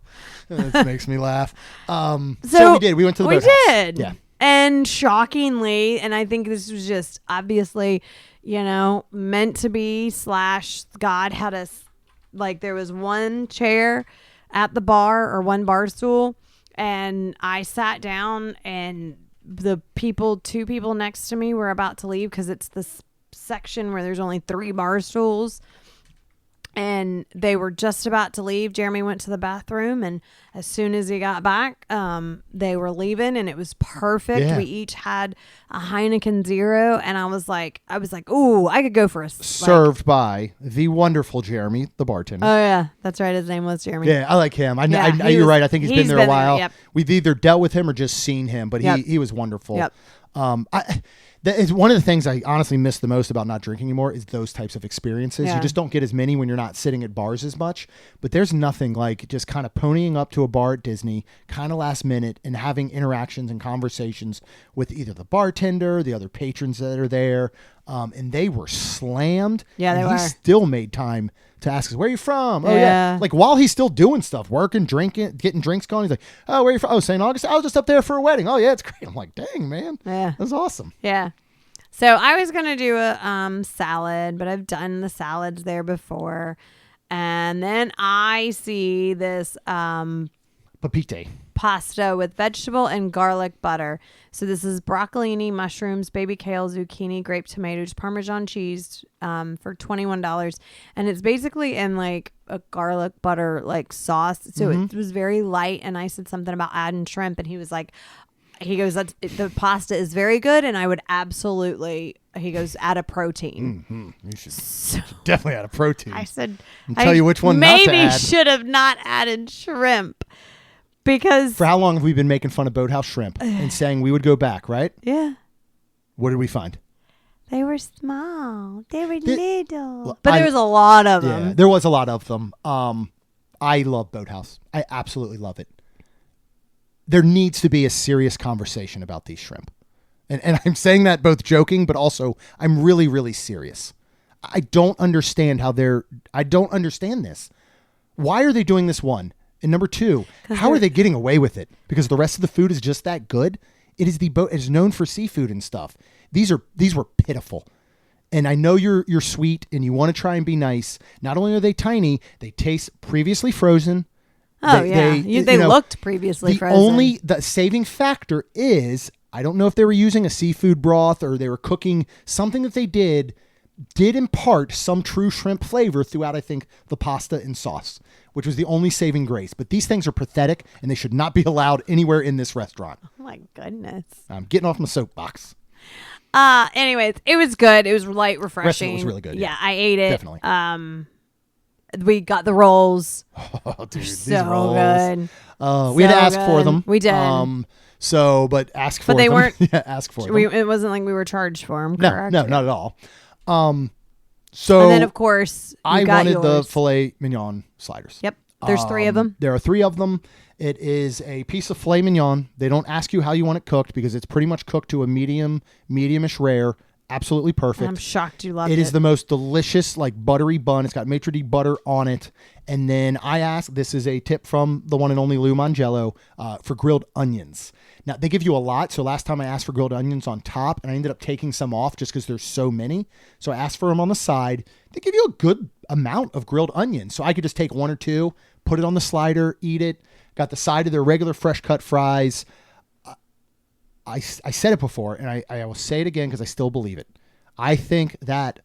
This makes me laugh. So we did. We went to the Boathouse. We did. Yeah. And shockingly, and I think this was just obviously, meant to be / God had us, like there was one chair at the bar or one bar stool. And I sat down and two people next to me were about to leave because it's this section where there's only 3 bar stools. And they were just about to leave. Jeremy went to the bathroom, and as soon as he got back, they were leaving, and it was perfect. Yeah. We each had a Heineken Zero, and I was like, ooh, I could go for a... Served by the wonderful Jeremy, the bartender. Oh, yeah. That's right. His name was Jeremy. Yeah, I like him. You're right. I think he's been there a while. Yep. We've either dealt with him or just seen him, but he was wonderful. Yep. That is one of the things I honestly miss the most about not drinking anymore is those types of experiences. Yeah. You just don't get as many when you're not sitting at bars as much. But there's nothing like just kind of ponying up to a bar at Disney, kind of last minute, and having interactions and conversations with either the bartender, the other patrons that are there. And they were slammed. Yeah, they were. He still made time to ask us, where are you from? Oh, yeah. Like, while he's still doing stuff, working, drinking, getting drinks going, he's like, oh, where are you from? Oh, St. Augustine. I was just up there for a wedding. Oh, yeah, it's great. I'm like, dang, man. Yeah. That's awesome. Yeah. So I was going to do a salad, but I've done the salads there before. And then I see this papite pasta with vegetable and garlic butter. So this is broccolini, mushrooms, baby kale, zucchini, grape tomatoes, Parmesan cheese for $21. And it's basically in like a garlic butter like sauce. So it was very light. And I said something about adding shrimp, and he was like, the pasta is very good, and I would absolutely, he goes, add a protein. You should definitely add a protein. I said, I'll tell you which one not to add. Maybe should have not added shrimp. Because for how long have we been making fun of Boathouse shrimp and saying we would go back, right? Yeah. What did we find? They were small. They were little. But there was a lot of them. Yeah, there was a lot of them. I love Boathouse. I absolutely love it. There needs to be a serious conversation about these shrimp. And I'm saying that both joking, but also I'm really, really serious. I don't understand I don't understand this. Why are they doing this, one? And number two, how are they getting away with it? Because the rest of the food is just that good. It is known for seafood and stuff. These were pitiful. And I know you're sweet and you want to try and be nice. Not only are they tiny, they taste previously frozen. Oh, they looked previously frozen. The saving factor is I don't know if they were using a seafood broth or they were cooking something that they did impart some true shrimp flavor throughout, I think, the pasta and sauce, which was the only saving grace. But these things are pathetic and they should not be allowed anywhere in this restaurant. Oh my goodness. I'm getting off my soapbox. Anyways, it was good. It was light, refreshing. Restaurant was really good. Yeah, I ate it. Definitely. We got the rolls. Oh, dude, So these rolls. good. We had to ask for them. We did. But ask for them. But they weren't. Yeah, ask for them. It wasn't like we were charged for them. Correct? No, not at all. And then, of course, I wanted the filet mignon sliders. Yep. There's 3 of them. There are 3 of them. It is a piece of filet mignon. They don't ask you how you want it cooked because it's pretty much cooked to a medium-ish rare. Absolutely perfect. I'm shocked you loved it. It is the most delicious, like buttery bun. It's got maitre d' butter on it. And then I asked, this is a tip from the one and only Lou Mangello, for grilled onions. Now, they give you a lot. So last time I asked for grilled onions on top, and I ended up taking some off just because there's so many. So I asked for them on the side. They give you a good amount of grilled onions. So I could just take 1 or 2, put it on the slider, eat it. Got the side of their regular fresh cut fries. I said it before, and I will say it again because I still believe it. I think that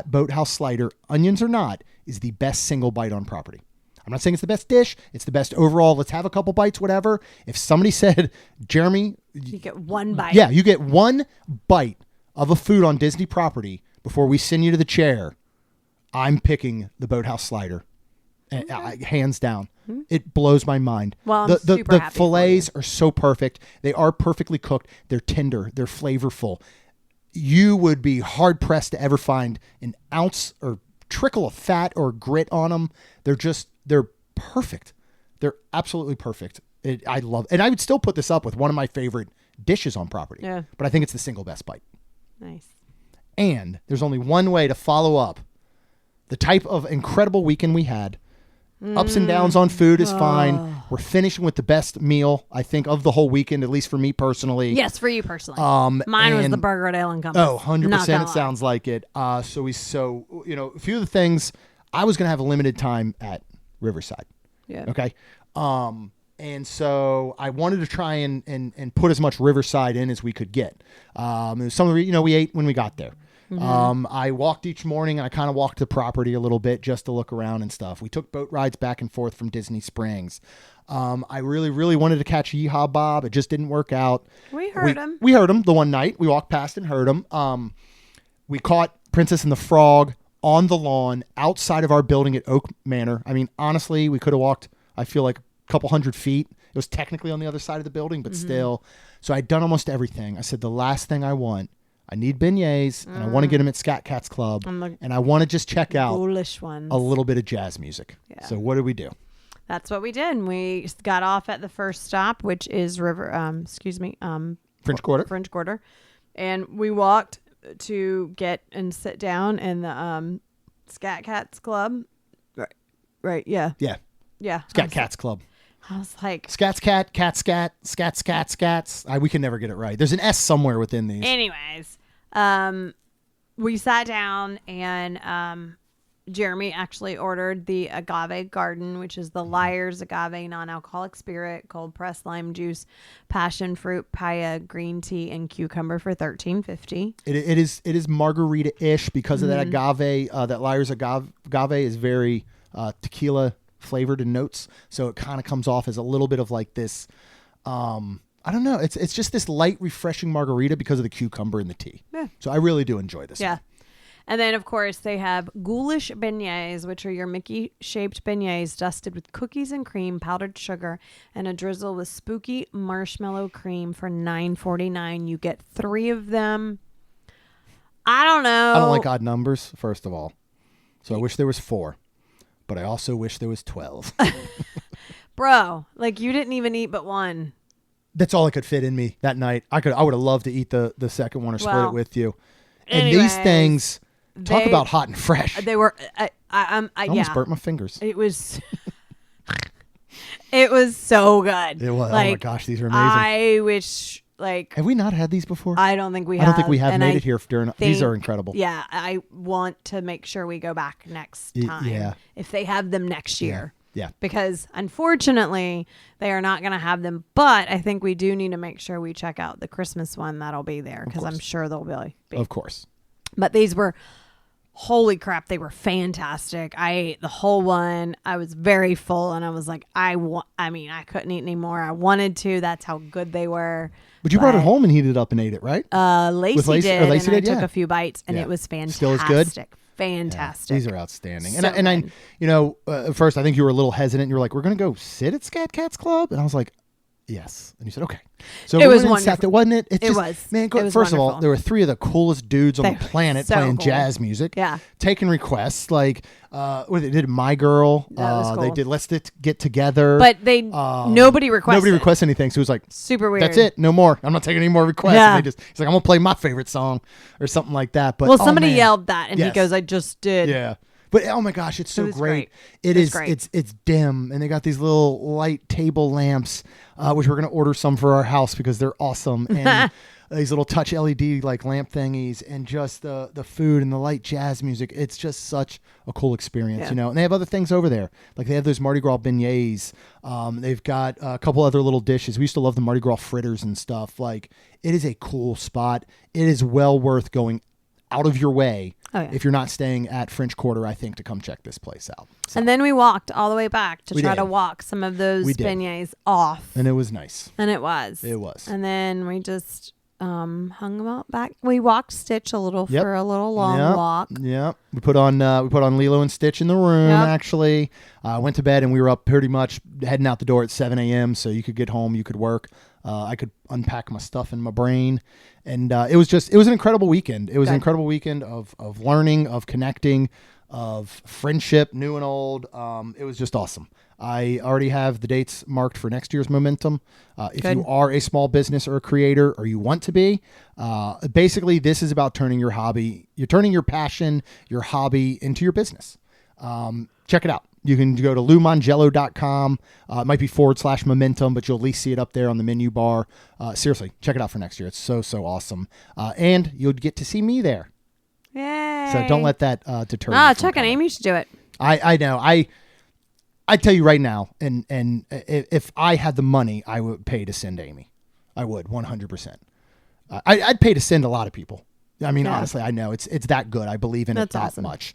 Boathouse slider, onions or not, is the best single bite on property. I'm not saying it's the best dish. It's the best overall. Let's have a couple bites, whatever. If somebody said, Jeremy, you get 1 bite. Yeah, you get 1 bite of a food on Disney property before we send you to the chair, I'm picking the Boathouse slider. Hands down. It blows my mind. Well, the fillets are so perfect. They are perfectly cooked. They're tender. They're flavorful. You would be hard pressed to ever find an ounce or trickle of fat or grit on them. They're perfect. They're absolutely perfect. I love, and I would still put this up with one of my favorite dishes on property. Yeah. But I think it's the single best bite. Nice. And there's only one way to follow up the type of incredible weekend we had. Ups and downs on food is fine. We're finishing with the best meal, I think, of the whole weekend, at least for me personally. Yes, for you personally. Mine was the burger at Ale and Compass. Oh, 100%. It sounds like it. A few of the things, I was going to have a limited time at Riverside. Yeah. Okay. And so I wanted to try and put as much Riverside in as we could get. Some of the, we ate when we got there. Mm-hmm. I walked each morning and I kind of walked the property a little bit just to look around and stuff. We took boat rides back and forth from Disney Springs. I really, really wanted to catch Yeehaw Bob. It just didn't work out. We heard him. We heard him the one night. We walked past and heard him. We caught Princess and the Frog on the lawn outside of our building at Oak Manor. I mean, honestly, we could have walked, I feel like, a couple 100 feet. It was technically on the other side of the building, but still. So I'd done almost everything. I said, the last thing I want, I need beignets, and I want to get them at Scat Cats Club, and I want to just check out a little bit of jazz music. Yeah. So what did we do? That's what we did. We got off at the first stop, which is French Quarter. And we walked to get and sit down in the Scat Cats Club. Right. Yeah. Scat Cats Club. I was like, Scats Cat, Cat Scat, Scat Scat Scats. We can never get it right. There's an S somewhere within these. Anyways, we sat down and Jeremy actually ordered the Agave Garden, which is the Liar's Agave non-alcoholic spirit, cold pressed lime juice, passion fruit, papaya, green tea, and cucumber for $13.50. It is margarita-ish because of that agave. That Liar's agave is very tequila flavored in notes, so it kind of comes off as a little bit of like this I don't know, it's just this light refreshing margarita because of the cucumber in the tea. So I really do enjoy this one. And then of course they have ghoulish beignets, which are your Mickey shaped beignets dusted with cookies and cream, powdered sugar, and a drizzle with spooky marshmallow cream for $9.49. You get 3 of them. I don't know, I don't like odd numbers, first of all, so I wish there was 4. But I also wish there was 12. Bro, like you didn't even eat but 1. That's all I cocould fit in me that night. I would have loved to eat the second one or split it with you. And these things, talk about hot and fresh. They were, I almost burnt my fingers. It was, it was so good. It was. Like, oh my gosh, these are amazing. I wish, like, have we not had these before? I don't think we have. I don't think we have made it here during. These are incredible. Yeah, I want to make sure we go back next time. If they have them next year. Yeah. Because unfortunately, they are not going to have them. But I think we do need to make sure we check out the Christmas one that'll be there because I'm sure they'll be. Of course. But these were, holy crap, they were fantastic. I ate the whole one. I was very full and I was like, I couldn't eat anymore. I wanted to. That's how good they were. But you brought it home and heated it up and ate it, right? Lacey did. Lacey and did, I took a few bites and it was fantastic. Still as good? Fantastic. Yeah, these are outstanding. So And I at first I think you were a little hesitant. You were like, we're going to go sit at Scat Cats Club? And I was like, yes. And you said, okay. So it was wonderful. Wasn't it? It was. Man, it was first wonderful. of all, there were 3 of the coolest dudes on the planet so playing cool. jazz music. Yeah. Taking requests. Like, they did My Girl. That was cool. They did Let's Get Together. But nobody requested. Nobody requested anything. So it was like, super weird. that's it. No more. I'm not taking any more requests. Yeah. And he's like, I'm going to play my favorite song or something like that. But somebody yelled that and he goes, I just did. Yeah. But oh my gosh, it's so great. It is great. It's dim, and they got these little light table lamps, which we're gonna order some for our house because they're awesome. And these little touch LED like lamp thingies, and just the food and the light jazz music. It's just such a cool experience, you know. And they have other things over there, like they have those Mardi Gras beignets. They've got a couple other little dishes. We used to love the Mardi Gras fritters and stuff. Like, it is a cool spot. It is well worth going out of your way if you're not staying at French Quarter, I think, to come check this place out. So. And then we walked all the way back to try to walk some of those beignets off. And it was nice. And it was. It was. And then we just hung them out back. We walked Stitch a little for a little long walk. Yeah. We put on Lilo and Stitch in the room, actually. Went to bed and we were up pretty much heading out the door at 7 a.m. so you could get home, you could work. I could unpack my stuff in my brain. And it was an incredible weekend. It was an incredible weekend of learning, of connecting, of friendship, new and old. It was just awesome. I already have the dates marked for next year's Momentum. If you are a small business or a creator, or you want to be, basically this is about turning your passion, your hobby into your business. Check it out. You can go to LouMangello.com. It might be /Momentum, but you'll at least see it up there on the menu bar. Seriously, check it out for next year. It's so awesome. And you'll get to see me there. Yay. So don't let that deter you. Chuck and Amy should do it. I know. I tell you right now, and if I had the money, I would pay to send Amy. I would, 100%. I'd pay to send a lot of people. I mean, honestly, I know it's that good. I believe in it that much.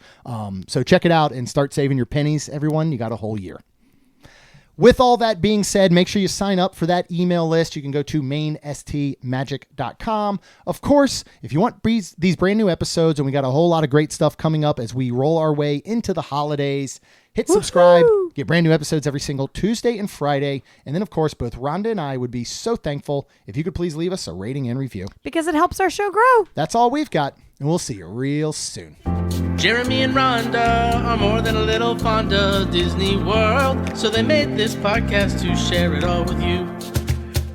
So check it out and start saving your pennies, everyone. You got a whole year. With all that being said, make sure you sign up for that email list. You can go to mainstmagic.com. Of course, if you want these brand new episodes, and we got a whole lot of great stuff coming up as we roll our way into the holidays, hit subscribe, get brand new episodes every single Tuesday and Friday. And then, of course, both Rhonda and I would be so thankful if you could please leave us a rating and review. Because it helps our show grow. That's all we've got, and we'll see you real soon. Jeremy and Rhonda are more than a little fond of Disney World, so they made this podcast to share it all with you.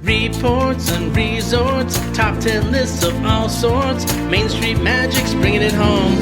Reports and resorts, top 10 lists of all sorts, Main Street Magic's bringing it home.